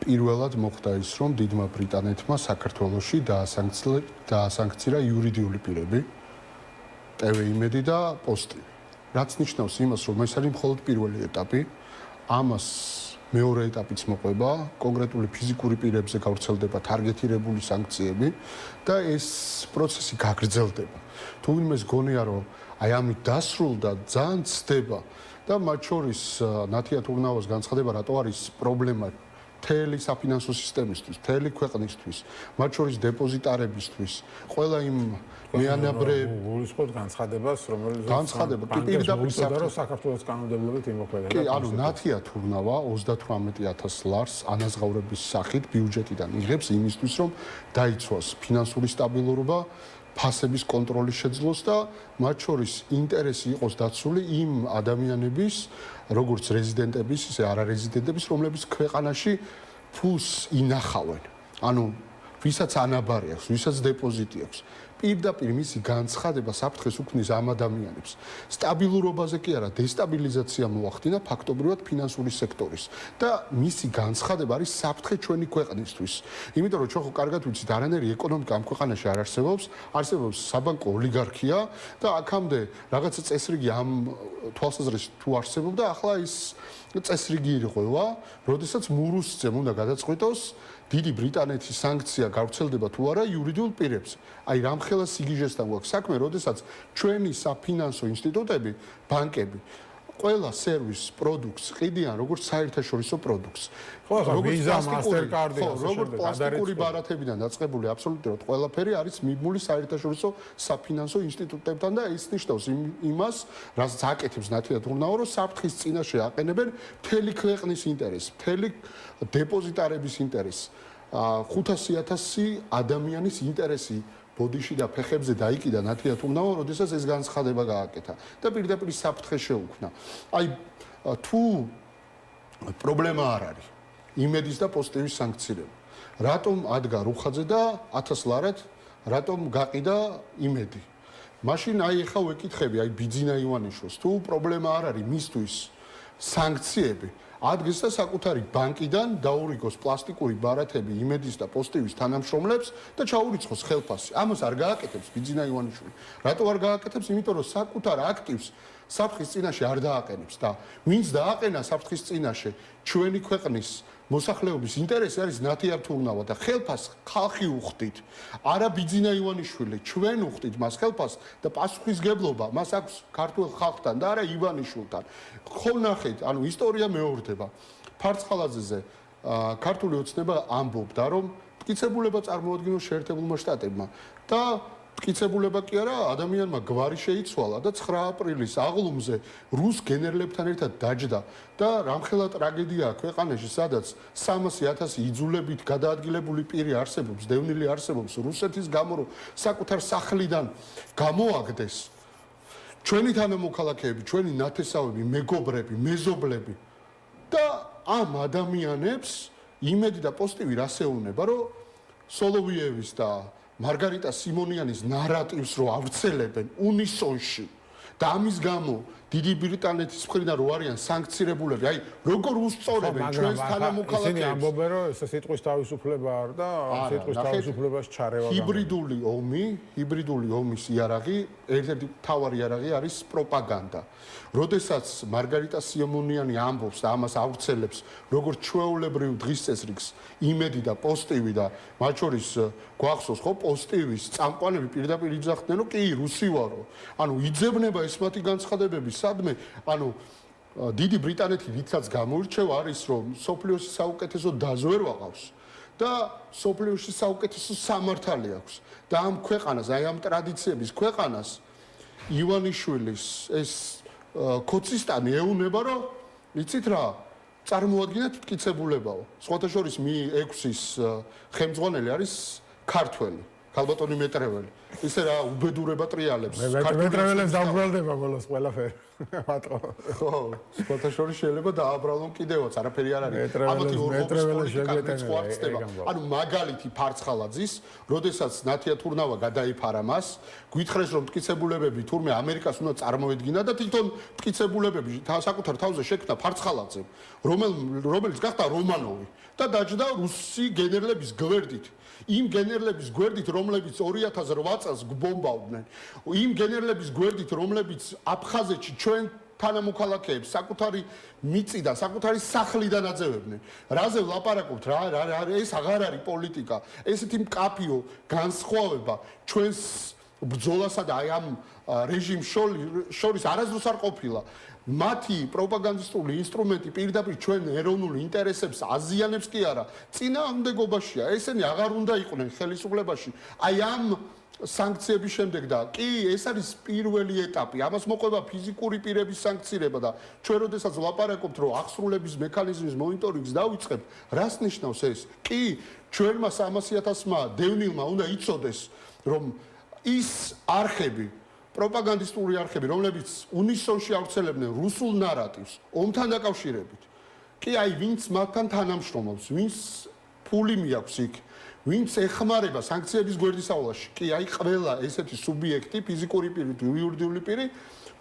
პირველად მოხდა ის, რომ დიდმა ბრიტანეთმა საქართველოში დაასანქცია იურიდიული პირები, TV იმედი და პოსტი. რაც ნიშნავს იმას, რომ ეს არის მხოლოდ პირველი ეტაპი, ამას მეორე ეტაპიც მოყვება, კონკრეტული ფიზიკური პირებზე გავრცელდება თარგეტირებული სანქციები და ეს პროცესი გაგრძელდება. თუ ვინმეს გონია, რომ აი ამით დასრულდა, ძალიან ცდება და მათ შორის ნათია თურნავას განცხადება, რატო არის პრობლემა მთელი საფინანსო სისტემისთვის, მთელი ქვეყნისთვის, მათ შორის დეპოზიტარებისთვის, ყველა იმ მეანაბრეებს გულისხმობ განცხადებას, რომელიც განცხადება პირდაპირ საქართველოს კანონმდებლობით იმოქმედება. კი, ანუ ნათია თურნავა 38,000 ლარს ანაზღაურების სახით ბიუჯეტიდან იღებს იმისთვის, რომ დაიცვას ფინანსური სტაბილურობა, ფასების კონტროლის შეძლოს და მათ შორის ინტერესი იყოს დაცული იმ ადამიანების, როგორც რეზიდენტების, ისე არარეზიდენტების, რომლებიც ქვეყანაში ფულს ინახავენ. ანუ ვისაც ანაბარი აქვს, ვისაც დეპოზიტი აქვს. პირდაპირ მისი განცხადება საფრთხეს უქმნის ამ ადამიანებს. სტაბილურობაზე კი არა, დესტაბილიზაცია მოახდინა ფაქტობრივად ფინანსური სექტორის და მისი განცხადება არის საფრთხე ჩვენი ქვეყნისთვის. იმიტომ რომ ჩვენ ხო კარგად ვიცით, არანაირი ეკონომიკა ამ ქვეყანაში არ არსებობს, არსებობს საბანკო ოლიგარქია და აქამდე რაღაცა წესრიგი ამ თვალსაზრისით თუ არსებობდა, ახლა ის წესრიგი ირღვევა, როდესაც მურუსძემ უნდა გადაწყვიტოს დიდი ბრიტანეთის სანქცია გავრცელდება თუ არა იურიდიულ პირებზე. აი რამხელა სიგიჟესთან გვაქვს საქმე, როდესაც ჩვენი საფინანსო ინსტიტუტები, ბანკები ყველა სერვის პროდუქტს ყიდიან როგორც საერთაშორისო პროდუქტს. ხო, ახლა ვიზა, მასტერკარდი, როგორც პლასტიკური ბარათებიდან დაწყებული აბსოლუტურად ყველაფერი არის მიბმული საერთაშორისო საფინანსო ინსტიტუტებთან და ის ნიშნავს იმას, რასაც აკეთებს ნათია თურნავა, რომ საფრთხის წინაშე აყენებენ მთელი ქვეყნის ინტერესს, მთელი დეპოზიტარების ინტერესს, 500,000 ადამიანის ინტერესი ბოდიში და ფეხებზე დაიკიდა ნათია თურნავა, როდესაც ეს განცხადება გააკეთა და პირდაპირ საფრთხე შეუქმნა. აი თუ პრობლემა არ არის იმედის და პოზიტივის სანქცირება. რატომ ადგა რუხაძე და 1000 ლარად რატომ გაყიდა იმედი? მაშინ აი ახლა ვეკითხები, აი ბიძინა ივანიშვილს, თუ პრობლემა არ არის მისთვის სანქციები, ადგეს და საკუთარი ბანკიდან დაურიგოს პლასტიკური ბარათები იმედის და პოსტივის თანამშრომლებს და ჩაურიცხოს ხელფასი. ამას არ გააკეთებს ბიძინა ივანიშვილი. რატო არ გააკეთებს? იმიტომ რომ საკუთარ აქტივს საფრთხის წინაშე არ დააყენებს და ვინც დააყენა საფრთხის წინაშე ჩვენი ქვეყნის მოსახლეობის ინტერესი არის ნათია თურნავა და ხელფას ხალხი უხდით. არა ბიძინა ივანიშვილი, ჩვენ უხდით მას ხელფას და პასუხისგებლობა მას აქვს ქართულ ხალხთან და არა ივანიშვილთან. ხო ნახეთ, ანუ ისტორია მეორდება. ფარცხალაძეზე ქართული ოცნება ამბობდა, რომ მტკიცებულება წარმოადგინოს შეერთებულმა შტატებმა და მტკიცებულება კი არა, ადამიანმა გვარი შეიცვალა და 9 აპრილის აღლუმზე რუს გენერლებთან ერთად დაჯდა და რამხელა ტრაგედიაა ქვეყანაში, სადაც 300,000 იძულებით გადაადგილებული პირი არსებობს, დევნილი არსებობს რუსეთის გამო, რომ საკუთარ სახლიდან გამოაგდეს. ჩვენი თანამოქალაქეები, ჩვენი ნათესავები, მეგობრები, მეზობლები და ამ ადამიანებს იმედი და პოსტივი რასეუნება, რომ სოლოვიევის და მარგარიტა სიმონიანის ნარატივს რო ავრცელებენ უნისონში და ამის გამო დიდი ბრიტანეთის მხრიდან რო არიან სანქცირებულები, აი როგორ უსწორებენ ჩვენს თანამოქალაქეებს. ისინი ამბობენ, რომ ეს სიტყვის თავისუფლება არ და სიტყვის თავისუფლებას ჩარევა. ჰიბრიდული ომის იარაღი, ერთ-ერთი მთავარი იარაღი არის პროპაგანდა. როდესაც მარგარიტა სიმონიანი ამბობს და ამას ავრცელებს, როგორც ჩვეულებრივ დღის წესრიგს, იმედი და პოსტივი და მათ შორის გვახსოვს ხო პოსტივის წამყვანები პირდაპირ იძახდნენ, რომ კი რუსი ვარო. ანუ იძებნება ეს მათი განცხადებები სადმე, ანუ დიდი ბრიტანეთი რითაც გამოირჩევა არის, რომ სოფლიოს საუკეთესო დაზვერ ვაყავს და სოფლიოში საუკეთესო სამართალი აქვს. და ამ ქვეყანას, აი ამ ტრადიციების ქვეყანას ივანიშვილის ეს კოცისტანი ეუნება, რომ იცით რა, წარმოადგენთ მტკიცებულებაო. სხვათა შორის Mi-6-ის ხელმძღვანელი არის ქართველი, ქალბატონი მეტრეველი. ისე რა უბედურება ტრიალებს. მეტრეველებს დაუბრალდება ბოლოს ყველაფერი. მარტო. ხო, სხვათა შორის შეიძლება დააბრალონ კიდევაც, არაფერი არ არის. ამათი ორგანიზმის შეგვეტევა. ანუ მაგალითი ფარცხალაძის, როდესაც ნათია თურნავა გადაიფარა მას, გითხრეს რომ მტკიცებულებები თურმე ამერიკას უნდა წარმოედგინა და თვითონ მტკიცებულებები საკუთარ თავზე შექმნა ფარცხალაძე, რომელიც გახდა რომანოვი და დაჯდა რუსი გენერლების გვერდით. იმ გენერლების გვერდით, რომლებიც 2008 წელს გბომბავდნენ, იმ გენერლების გვერდით, რომლებიც აფხაზეთში ჩვენ თანამოქალაქეებს საკუთარი მიწიდან, საკუთარი სახლიდან აძევებდნენ. რაზე ვლაპარაკობთ? ეს აღარ არის პოლიტიკა. ესეთი მკაფიო განსხვავება ჩვენს ბრძოლასა და აი ამ რეჟიმს შორის არასდროს არ ყოფილა. მათი პროპაგანდისტული ინსტრუმენტი პირდაპირ ჩვენ ეროვნულ ინტერესებს აზიანებს კი არა, წინააღმდეგობაშია. ესენი აღარ უნდა იყვნენ ხელისუფლებაში. აი ამ სანქციების შემდეგ და კი ეს არის პირველი ეტაპი. ამას მოყვება ფიზიკური პირების სანქცირება და ჩვენ როდესაც ვლაპარაკობთ, რომ აღსრულების მექანიზმის მონიტორინგს დავიწყებთ, რას ნიშნავს ეს? კი, ჩვენმა 300,000-მა დევნილმა უნდა იცოდეს, რომ ის არხები პროპაგანდისტული არხები, რომლებიც უნისონში ავრცელებდნენ რუსულ ნარატივს ომთან დაკავშირებით. კი, აი, ვინც მათთან თანამშრომლობს, ვინც ფული მიაქვს იქ, ვინც ეხმარება სანქციების გვერდისავალში. კი, აი, ყველა ესეთი სუბიექტი, ფიზიკური პირი თუ იურიდიული პირი,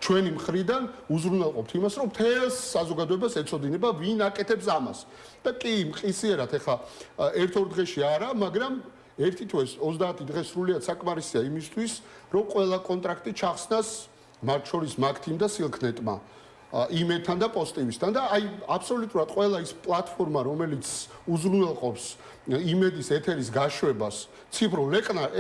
ჩვენი მხრიდან უზრუნველყოფთ იმას, რომ მთელს საზოგადოებას ეწოდინება, ვინ აკეთებს ამას. და კი, მყისიერად, ეხა ერთ-ორ დღეში არა, მაგრამ ერთი თუ ეს 30 დღე სრულიად საკმარისია იმისთვის, რომ ყველა კონტრაქტი ჩახსნას მათ შორის მაგთიმ და სილქნეტმა, იმედთან და პოსტივისთან და აი აბსოლუტურად ყველა ის პლატფორმა, რომელიც უზრუნველყოფს იმედის ეთერის გაშვებას ციფრულ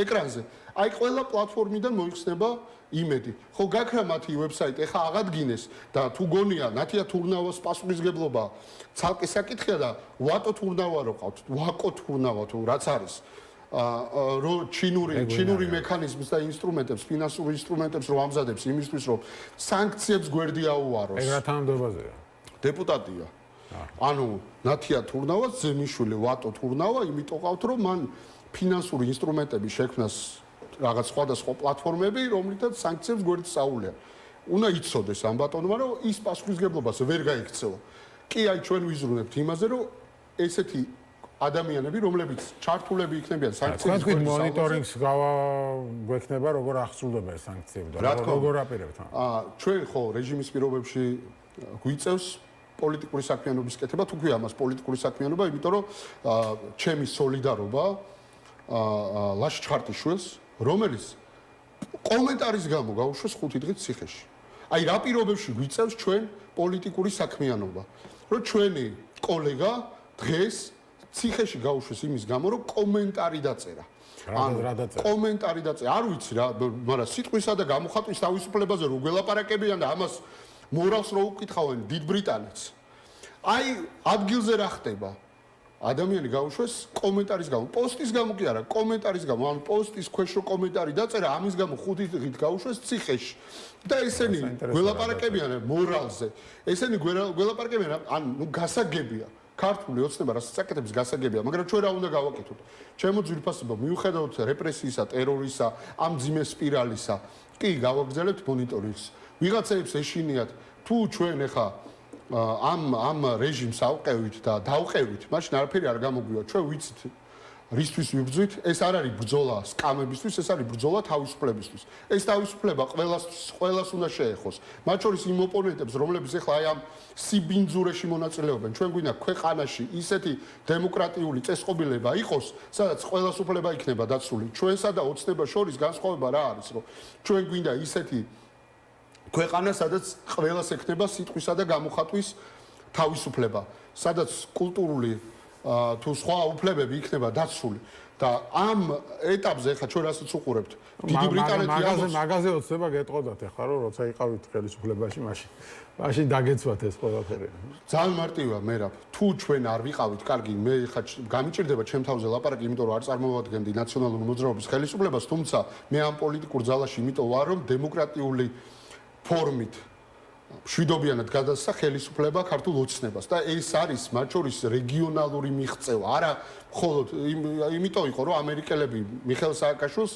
ეკრანზე, აი ყველა პლატფორმიდან მოიხსნება იმედი. ხო გაქრა მათი ვებსაიტი, ეხა აღადგინეს და თუ გონია ნათია თურნავას პასუხისგებლობა ცალკე საკითხია და ვატო თურნავა რო ყავთ, ვაკო თურნავა თუ რაც არის. რო ჩინური მექანიზმს და ინსტრუმენტებს, ფინანსურ ინსტრუმენტებს რო ამზადებს იმისთვის, რომ სანქციებს გვერდი აუაროს. ეგ რა თანამდებობაზეა? დეპუტატია. ანუ ნათია თურნავას ძემიშვილი ვატო თურნავა, იმიტომ ყავთ, რომ მან ფინანსური ინსტრუმენტები შექმნას რაღაც სხვადასხვა პლატფორმები, რომლითაც სანქციებს გვერდს აუვლიან. უნდა იცოდეს ამ ბატონმა, რომ ის პასუხისგებლობას ვერ გაიქცევა. კი, აი ჩვენ ვიზრუნებთ იმაზე, რომ ესეთი ადამიანები, რომლებიც ჩართულები იქნებიან სანქციების გვერდით მონიტორინგს გვექნება, როგორ აღსრულდება ეს სანქციები და როგორ აპირებთ? ჩვენ ხო რეჟიმის პირობებში გვიწევს პოლიტიკური საქმიანობის კეთება, თუ ქვია მას პოლიტიკური საქმიანობა, იმიტომ რომ ჩემი სოლიდარობა ლაშ ჩხარტიშვილს, რომელიც კომენტარის გამო გაუშვეს 5 დღით ციხეში. აი რა პირობებში გვიწევს ჩვენ პოლიტიკური საქმიანობა, რომ ჩვენი კოლეგა დღეს ციხეში გაუშვეს იმის გამო, რომ კომენტარი დაწერა. კომენტარი დაწერა. არ ვიცი რა, მაგრამ სიტყვისა და გამოხატვის თავისუფლებაზე რო გველაპარაკებიან და ამას მორალს რო უკითხავენ დიდ ბრიტანეთს. აი ადგილზე რა ხდება? ადამიანი გაუშვეს კომენტარის გამო, პოსტის გამო კი არა, კომენტარის გამო, ან პოსტის ქვეშ რო კომენტარი დაწერა, ამის გამო 5 დღით გაუშვეს ციხეში. და ესენი გველაპარაკებიან მორალზე. ესენი გველაპარაკებიან, ან ნუ გასაგებია. ქართული ოცნება რასაც აკეთებს გასაგებია, მაგრამ ჩვენ რა უნდა გავაკეთოთ? ჩემო ძვირფასებო, მიუხედავად რეპრესიისა, ტერორისა, ამ ძიმე სპირალისა, კი გავაგრძელებთ მონიტორინგს. ვიღაცებს ეშინიათ, თუ ჩვენ ახლა ამ რეჟიმს ავყევით და დავყევით, მაშინ არაფერი არ გამოგვივა. ჩვენ ვიცით რისთვის ვიბრძვით, ეს არ არის ბრძოლა სკამებისთვის, ეს არის ბრძოლა თავისუფლებისთვის. ეს თავისუფლება ყველას უნდა შეეხოს. მათ შორის იმ ოპონენტებს, რომლებიც ახლა აი ამ სიბინძურეში მონაწილეობენ, ჩვენ გვინდა ქვეყანაში ისეთი დემოკრატიული წესწყობილება იყოს, სადაც ყველას უფლება იქნება დაცული. ჩვენსა და ოცნებას შორის განსხვავება რა არის, რომ ჩვენ გვინდა ისეთი ქვეყანა, სადაც ყველას ექნება სიტყვისა და გამოხატვის თავისუფლება, სადაც კულტურული თუ სხვა უფლებები იქნება დაცული და ამ ეტაპზე ხა ჩვენ რასაც უყურებთ დიდი ბრიტანეთი მაგაზე ოცნება გეტყოდათ ახლა რომ როცა იყავით ხელისუფლებაში მაშინ დაგეცვათ ეს ყველაფერი ძალიან მარტივია მერაბ თუ ჩვენ არ ვიყავით კარგი მე ხა გამიჭირდება ჩემ თავზე ლაპარაკი იმიტომ რომ არ წარმოვადგენდი ნაციონალური მოძრაობის ხელისუფლებას თუმცა მე ამ პოლიტიკურ ძალაში იმიტომ ვარ რომ დემოკრატიული ფორმით მშვიდობიანად გადასცა ხელისუფლება ქართულ ოცნებას და ეს არის მათ შორის რეგიონალური მიღწევა არა მხოლოდ იმიტომ იყო რომ ამერიკელები მიხეილ სააკაშვილს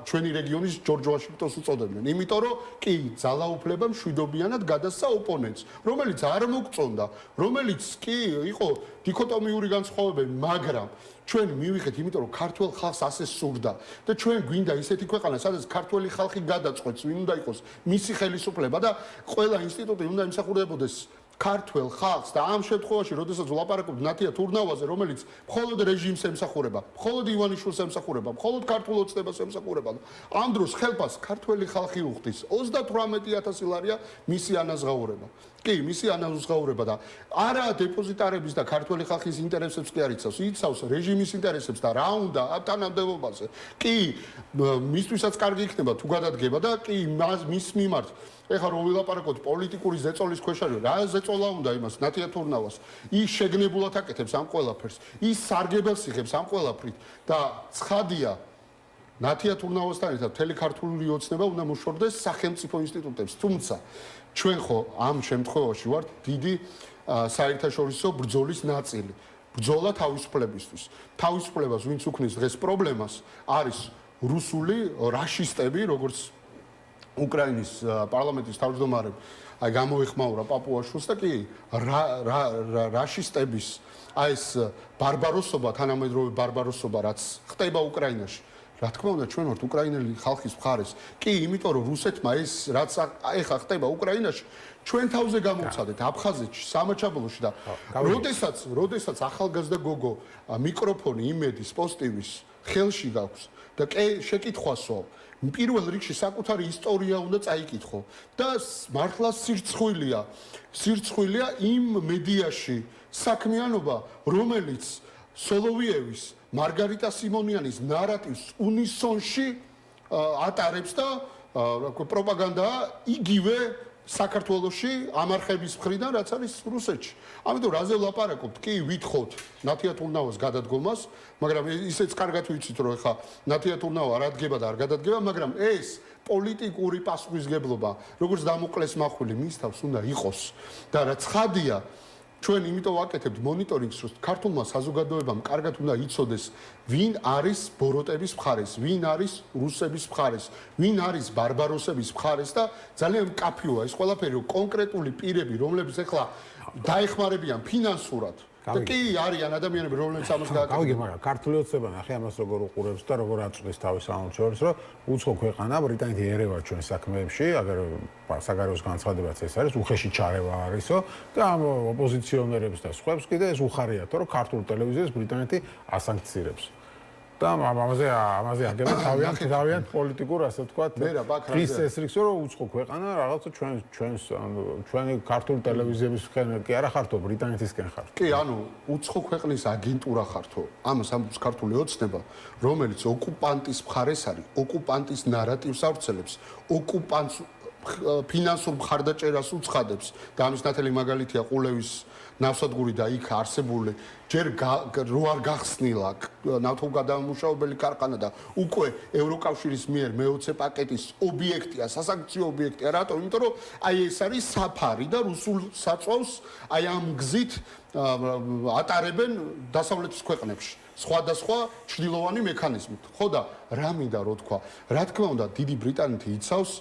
ჩვენი რეგიონის ჯორჯ ვაშინგტონს უწოდებდნენ იმიტომ რომ კი ძალაუფლება მშვიდობიანად გადასცა ოპონენტს რომელიც არ მოგწონდა რომელიც კი იყო დიქოტომიური განსხვავებები მაგრამ ჩვენ მივიღეთ იმიტომ რომ ქართულ ხალხს ასე სურდა და ჩვენ გვინდა ისეთი ქვეყანა სადაც ქართველი ხალხი გადაწყვეტს ვინ უნდა იყოს მისი ხელისუფლება და ყველა ინსტიტუტი უნდა იმსახურებოდეს ქართველ ხალხს და ამ შემთხვევაში როდესაც ვლაპარაკობთ ნათია თურნავაზე რომელიც მხოლოდ რეჟიმს ემსახურება მხოლოდ ივანიშვილს ემსახურება მხოლოდ ქართულ ოცნებას ემსახურება ამ დროს ხელფას ქართველი ხალხი უხდის 38000 ლარია მისი ანაზღაურება კი მისი ანაზღაურება და არა დეპოზიტარების და ქართველი ხალხის ინტერესებს კი არ იცავს იცავს რეჟიმის ინტერესებს და რა უნდა თანამდებობაზე კი მისთვისაც კარგი იქნება თუ გადადგება და კი მის მიმართ ეხლა რომ ვილაპარაკოთ პოლიტიკური ზეწოლის ქვეშ არის რა ზეწოლა უნდა იმას ნათია თურნავას ის შეგნებულად აკეთებს ამ ყველაფერს ის სარგებელს იღებს ამ ყველაფრით და ცხადია ნათია თურნავასთან ერთად მთელი ქართული ოცნება უნდა მოშორდეს სახელმწიფო ინსტიტუტებს თუმცა ჩვენ ხო ამ შემთხვევაში ვართ დიდი საერთაშორისო ბრძოლის ნაწილი ბრძოლა თავისუფლებისთვის თავისუფლებას ვინც უქმნის დღეს პრობლემას არის რუსული რაშისტები როგორც უკრაინის პარლამენტის თავმჯდომარემ აი გამოეხმაურა პაპუაშვილს და კი რაშისტების აი ეს ბარბაროსობა თანამედროვე ბარბაროსობა რაც ხდება უკრაინაში რა თქმა უნდა ჩვენ ვართ უკრაინელი ხალხის მხარეს კი იმიტომ რომ რუსეთმა ეს რაც ეხა ხდება უკრაინაში ჩვენ თავზე გამოვცადეთ აფხაზეთში სამაჩაბლოში და როდესაც ახალგაზრდა გოგო მიკროფონი იმედის პოსტივის ხელში გაქვს და შეკითხვასო პირველ რიგში საკუთარი ისტორია უნდა წაიკითხო და მართლა სირცხვილია იმ მედიაში საქმიანობა რომელიც სოლოვიევის მარგარიტა სიმონიანის ნარატივს უნისონში ატარებს და პროპაგანდა იგივე საქართველოში ამარხების მხრიდან რაც არის რუსეთში. ამიტომ რაზე ვლაპარაკობთ? კი, ვითხოვთ ნათია თურნავას გადადგომას, მაგრამ ისეც კარგად ვიცით რომ ხა ნათია თურნავა არ ადგება და არ გადადგება, მაგრამ ეს პოლიტიკური პასუხისგებლობა, როგორც დამოკლეს მახვილი მის თავს უნდა იყოს და რა ცხადია ჩვენ იმიტომ ვაკეთებთ მონიტორინგს, რომ ქართულმა საზოგადოებამ კარგად უნდა იცოდეს, ვინ არის ბოროტების მხარეს, ვინ არის რუსების მხარეს, ვინ არის ბარბაროსების მხარეს და ძალიან მკაფიოა ეს ყველაფერი, რომ კონკრეტული პირები, რომლებიც ახლა დაეხმარებიან ფინანსურად და კი არიან ადამიანები, რომლებიც ამას გააკეთებენ. გავიგე, მაგრამ ქართული ოცნება ნახე ამას როგორ უყურებს და როგორ აწვდის თავის ამორჩეულს, რომ უცხო ქვეყანა ბრიტანეთი ერევა ჩვენ საქმეებში, აგერ საგარეოს განცხადებაც ეს არის, უხეში ჩარევა არისო და ამ ოპოზიციონერებს და სხვებს კიდე ეს უხარიათო, რომ ქართულ ტელევიზიას ბრიტანეთი ასანქცირებს. და ამაზე აგებენ თავიანთ პოლიტიკურ, ასე ვთქვათ, ის წესრიგს, რომ უცხო ქვეყანა რაღაცა ჩვენი ქართული ტელევიზიებისკენ კი არა ხართო, ბრიტანეთისკენ ხართ. კი, ანუ უცხო ქვეყნის აგენტურა ხართო. ამას ამბობს ქართული ოცნება, რომელიც ოკუპანტის მხარეს არის, ოკუპანტის ნარატივს ავრცელებს, ოკუპანტს ფინანსურ მხარდაჭერას უცხადებს და ამის ნათელი მაგალითია ყულევის ნავსადგური და იქ არსებული ჯერ რო არ გახსნილა ნავთობგადამამუშავებელი ქარხანა და უკვე ევროკავშირის მიერ მე-20 პაკეტის ობიექტია, სასანქციო ობიექტია. რატომ? იმიტომ რომ აი ეს არის საფარი და რუსულ საწვავს აი ამ გზით ატარებენ დასავლეთის ქვეყნებში. სხვადასხვა ჩრდილოვანი მექანიზმით. ხო და რა მინდა რო თქვა? რა თქმა უნდა, დიდი ბრიტანეთი იცავს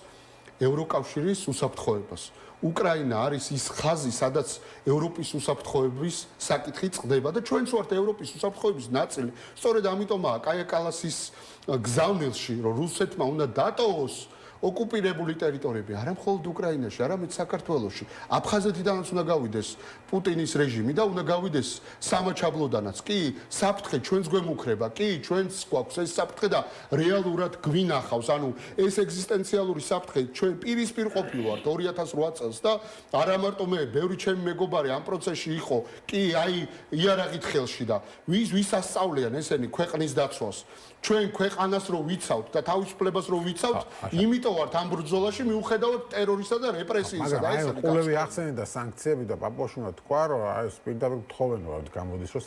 ევროკავშირის უსაფრთხოებას. უკრაინა არის ის ხაზი, სადაც ევროპის უსაფრთხოების საკითხი წყდება და ჩვენც ვართ ევროპის უსაფრთხოების ნაწილი. სწორედ ამიტომაა კაია კალასის გზავნილში, რომ რუსეთმა უნდა დატოვოს ოკუპირებული ტერიტორიები, არა მხოლოდ უკრაინაში, არამედ საქართველოში. აფხაზეთიდანაც უნდა გავიდეს პუტინის რეჟიმი და უნდა გავიდეს სამაჩაბლოდანაც. კი, საფრთხე ჩვენს გვემუქრება, კი, ჩვენს გვაქვს ეს საფრთხე და რეალურად გვინახავს. ანუ ეს ეგზისტენციალური საფრთხე ჩვენ პირისპირ ყოფილვართ 2008 წელს და არა მარტო მე, ბევრი ჩემი მეგობარი ამ პროცესში იყო, კი, აი იარაღით ხელში და ვის ასწავლიან ესენი ქვეყნის დაცვას. ჩვენ ქვეყანას რო ვიცავთ და თავისუფლებას რო ვიცავთ, იმიტომ ვართ ამ ბრძოლაში მიუხედავად ტერორისა და რეპრესიისა და ეს არის. ყულევი ახსენე და სანქციები და პაპოშუნა თქვა, რომ აი ეს პირდაპირ თხოვენ რა გამოდის, რომ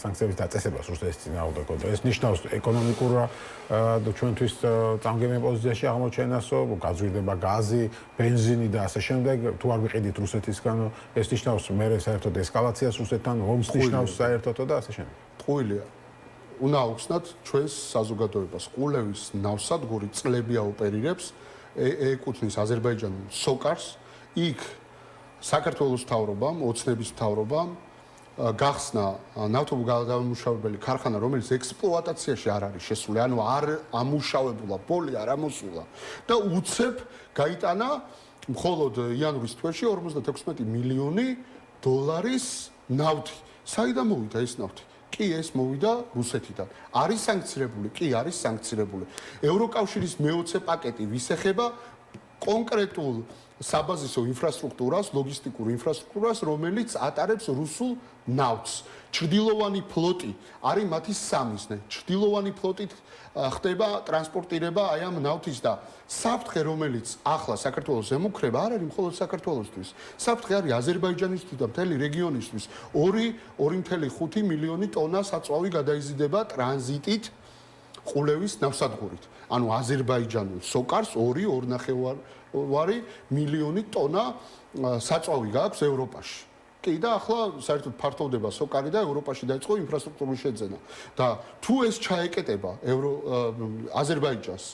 სანქციების დაწესებას რუსეთის წინააღმდეგ და ეს ნიშნავს ეკონომიკურ ჩვენთვის წამგემიან პოზიციაში აღმოჩენასო, გაზრდება გაზი, ბენზინი და ასე შემდეგ, თუ არ ვიყიდით რუსეთისგან, ეს ნიშნავს მერე საერთოდ ესკალაციას რუსეთთან, ომს ნიშნავს საერთოდ და ასე შემდეგ. ტყუილია. უნდა აუხსნათ ჩვენს საზოგადოებას. ყულევის ნავსადგური წლები აოპერირებს, ეკუთვნის აზერბაიჯანულ სოკარს, იქ საქართველოს მთავრობამ, ოცნების მთავრობამ გახსნა ნავთობგადამამუშავებელი ქარხანა, რომელიც ექსპლუატაციაში არ არის შესული, ანუ არ ამუშავებულა, ბოლი არ ამოსულა და უცებ გაიტანა მხოლოდ იანვრის თვეში 56 მილიონი დოლარის ნავთი. საიდან მოვიდა ეს ნავთი? კი, ეს მოვიდა რუსეთიდან. არის სანქცირებული? კი, არის სანქცირებული. ევროკავშირის მე-20 პაკეტი ვისეხება კონკრეტულ საბაზისო ინფრასტრუქტურას, ლოგისტიკურ ინფრასტრუქტურას, რომელიც ატარებს რუსულ ნავთს. ჩრდილოვანი ფლოტი არის მათი სამიზნე. ჩრდილოვანი ფლოტით ხდება ტრანსპორტირება აი ამ ნავთის და საფრთხე, რომელიც ახლა საქართველოს ემუქრება, არ არის მხოლოდ საქართველოსთვის. საფრთხე არის აზერბაიჯანისთვის და მთელი რეგიონისთვის. 2.5 მილიონი ტონა საწვავი გადაიზიდება ტრანზიტით ყულევის ნავსადგურით. ანუ აზერბაიჯანულ სოკარს 2.5 მილიონი ტონა საწვავი გააქვს ევროპაში. კი და ახლა საერთოდ ფართოვდება სოკარი და ევროპაში დაიწყო ინფრასტრუქტურის შეძენა. და თუ ეს ჩაეკეტება აზერბაიჯანს,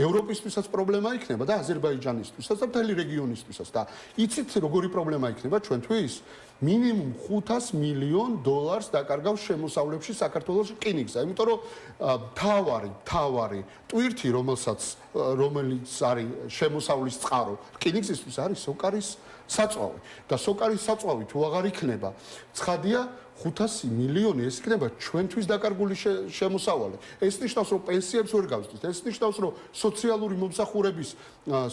ევროპისთვისაც პრობლემა იქნება და აზერბაიჯანისთვისაც და მთელი რეგიონისთვისაც. და იცით როგორი პრობლემა იქნება ჩვენთვის? მინიმუმ 500 მილიონ დოლარს დაკარგავს შემოსავლებში საქართველოს რკინიგზა. იმიტომ რომ თავარი ტვირთი, რომელიც არის შემოსავლის წყარო, რკინიგზისთვის არის სოკარის საწვავი. და სოკარის საწვავი თუ აღარ იქნება, ცხადია 500 მილიონი ეს იქნება ჩვენთვის დაკარგული შემოსავალი. ეს ნიშნავს, რომ პენსიებს ვერ გავსდით. ეს ნიშნავს, რომ სოციალური მომსახურების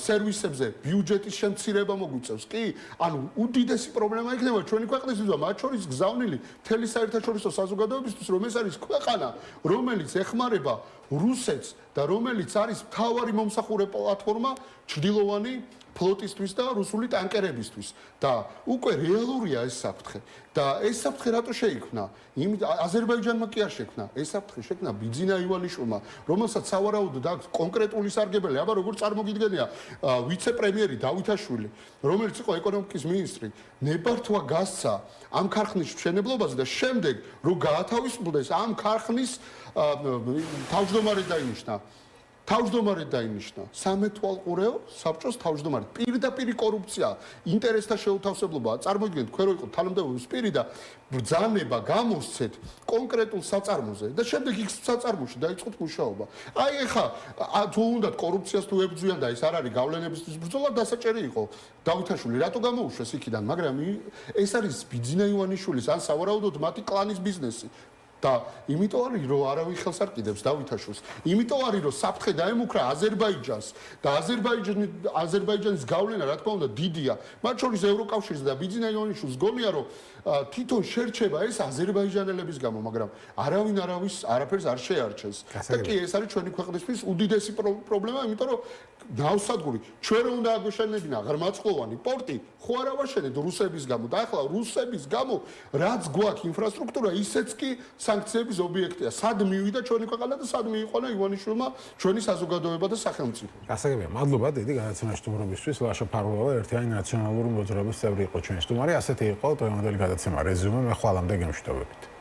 სერვისებზე ბიუჯეტის შემცირება მოგვიწევს. კი, ანუ უდიდესი პრობლემა იქნება ჩვენი ქვეყნისთვის და მათ შორის გზავნილი მთელი საერთაშორისო საზოგადოებისთვის, რომ ეს არის ქვეყანა, რომელიც ეხმარება რუსეთს და რომელიც არის მთავარი მომსახურე პლატფორმა ჩრდილოვანი ფლოტისთვის და რუსული ტანკერებისთვის. და უკვე რეალურია ეს საფრთხე. და ეს საფრთხე რატო შეიქმნა? აზერბაიჯანმა კი არ შექმნა. ეს საფრთხე შექმნა ბიძინა ივანიშვილმა, რომელსაც სავარაუდოდ აქვს კონკრეტული სარგებელი. აბა როგორ წარმოგიდგენია ვიცე-პრემიერი დავითაშვილი, რომელიც იყო ეკონომიკის მინისტრი, ნებართვა გასცა ამ ქარხნის მშენებლობაზე და შემდეგ რო გაათავისუფლდეს ამ ქარხნის თავმჯდომარე დაინიშნა. თავმჯდომარედ დაინიშნა სამეთვალყურეო საბჭოს თავმჯდომარედ. პირდაპირ კორუფცია, ინტერესთა შეუთავსებლობა, წარმოიდგინეთ, თქვენ რო იყოთ თანამდებობის პირი და ბრძანება გამოსცეთ კონკრეტულ საწარმოზე და შემდეგ იქ საწარმოში დაიწყოთ მუშაობა. აი ეხა თუ უნდათ კორუფციას თუ ებრძვიან და ეს არ არის გავლენებისთვის ბრძოლა, დასაჭერი იყო დავითაშვილი რატო გამოუშვეს იქიდან, მაგრამ ეს არის ბიძინა ივანიშვილის ან სავარაუდოდ მათი კლანის ბიზნესი. და იმიტომ არის რომ არავინ ხელს არ კიდებს დავითაშვილს. იმიტომ არის რომ საფრთხე დაემუქრა აზერბაიჯანს და აზერბაიჯანის გავლენა რა თქმა უნდა დიდია. მათ შორის ევროკავშირს და ბიძინა ივანიშვილს გონია რომ თვითონ შერჩება ეს აზერბაიჯანელების გამო, მაგრამ არავინ არაფერს არ შეარჩენს. და კი ეს არის ჩვენი ქვეყნისთვის უდიდესი პრობლემა, იმიტომ რომ ნავსადგური ჩვენ რომ უნდა აგვეშენებინა ღრმაწყლოვანი პორტი, ხო არ ავაშენეთ რუსების გამო და ახლა რუსების გამო რაც გვაქვს ინფრასტრუქტურა, ისეც კი სანქციების ობიექტია. სად მივიდა ჩვენი ქვეყანა და სად მიიყვანა ივანიშვილმა ჩვენი საზოგადოება და სახელმწიფო. გასაგებია. მადლობა დიდი გადაცემაში სტუმრობისთვის. ლაშა ფარულავა ერთიანი ნაციონალური მოძრაობის წევრი იყო ჩვენი სტუმარი. ასეთი იყო დღევანდელი გადაცემა რეზიუმე. მე ხვალამდე გემშვიდობებით.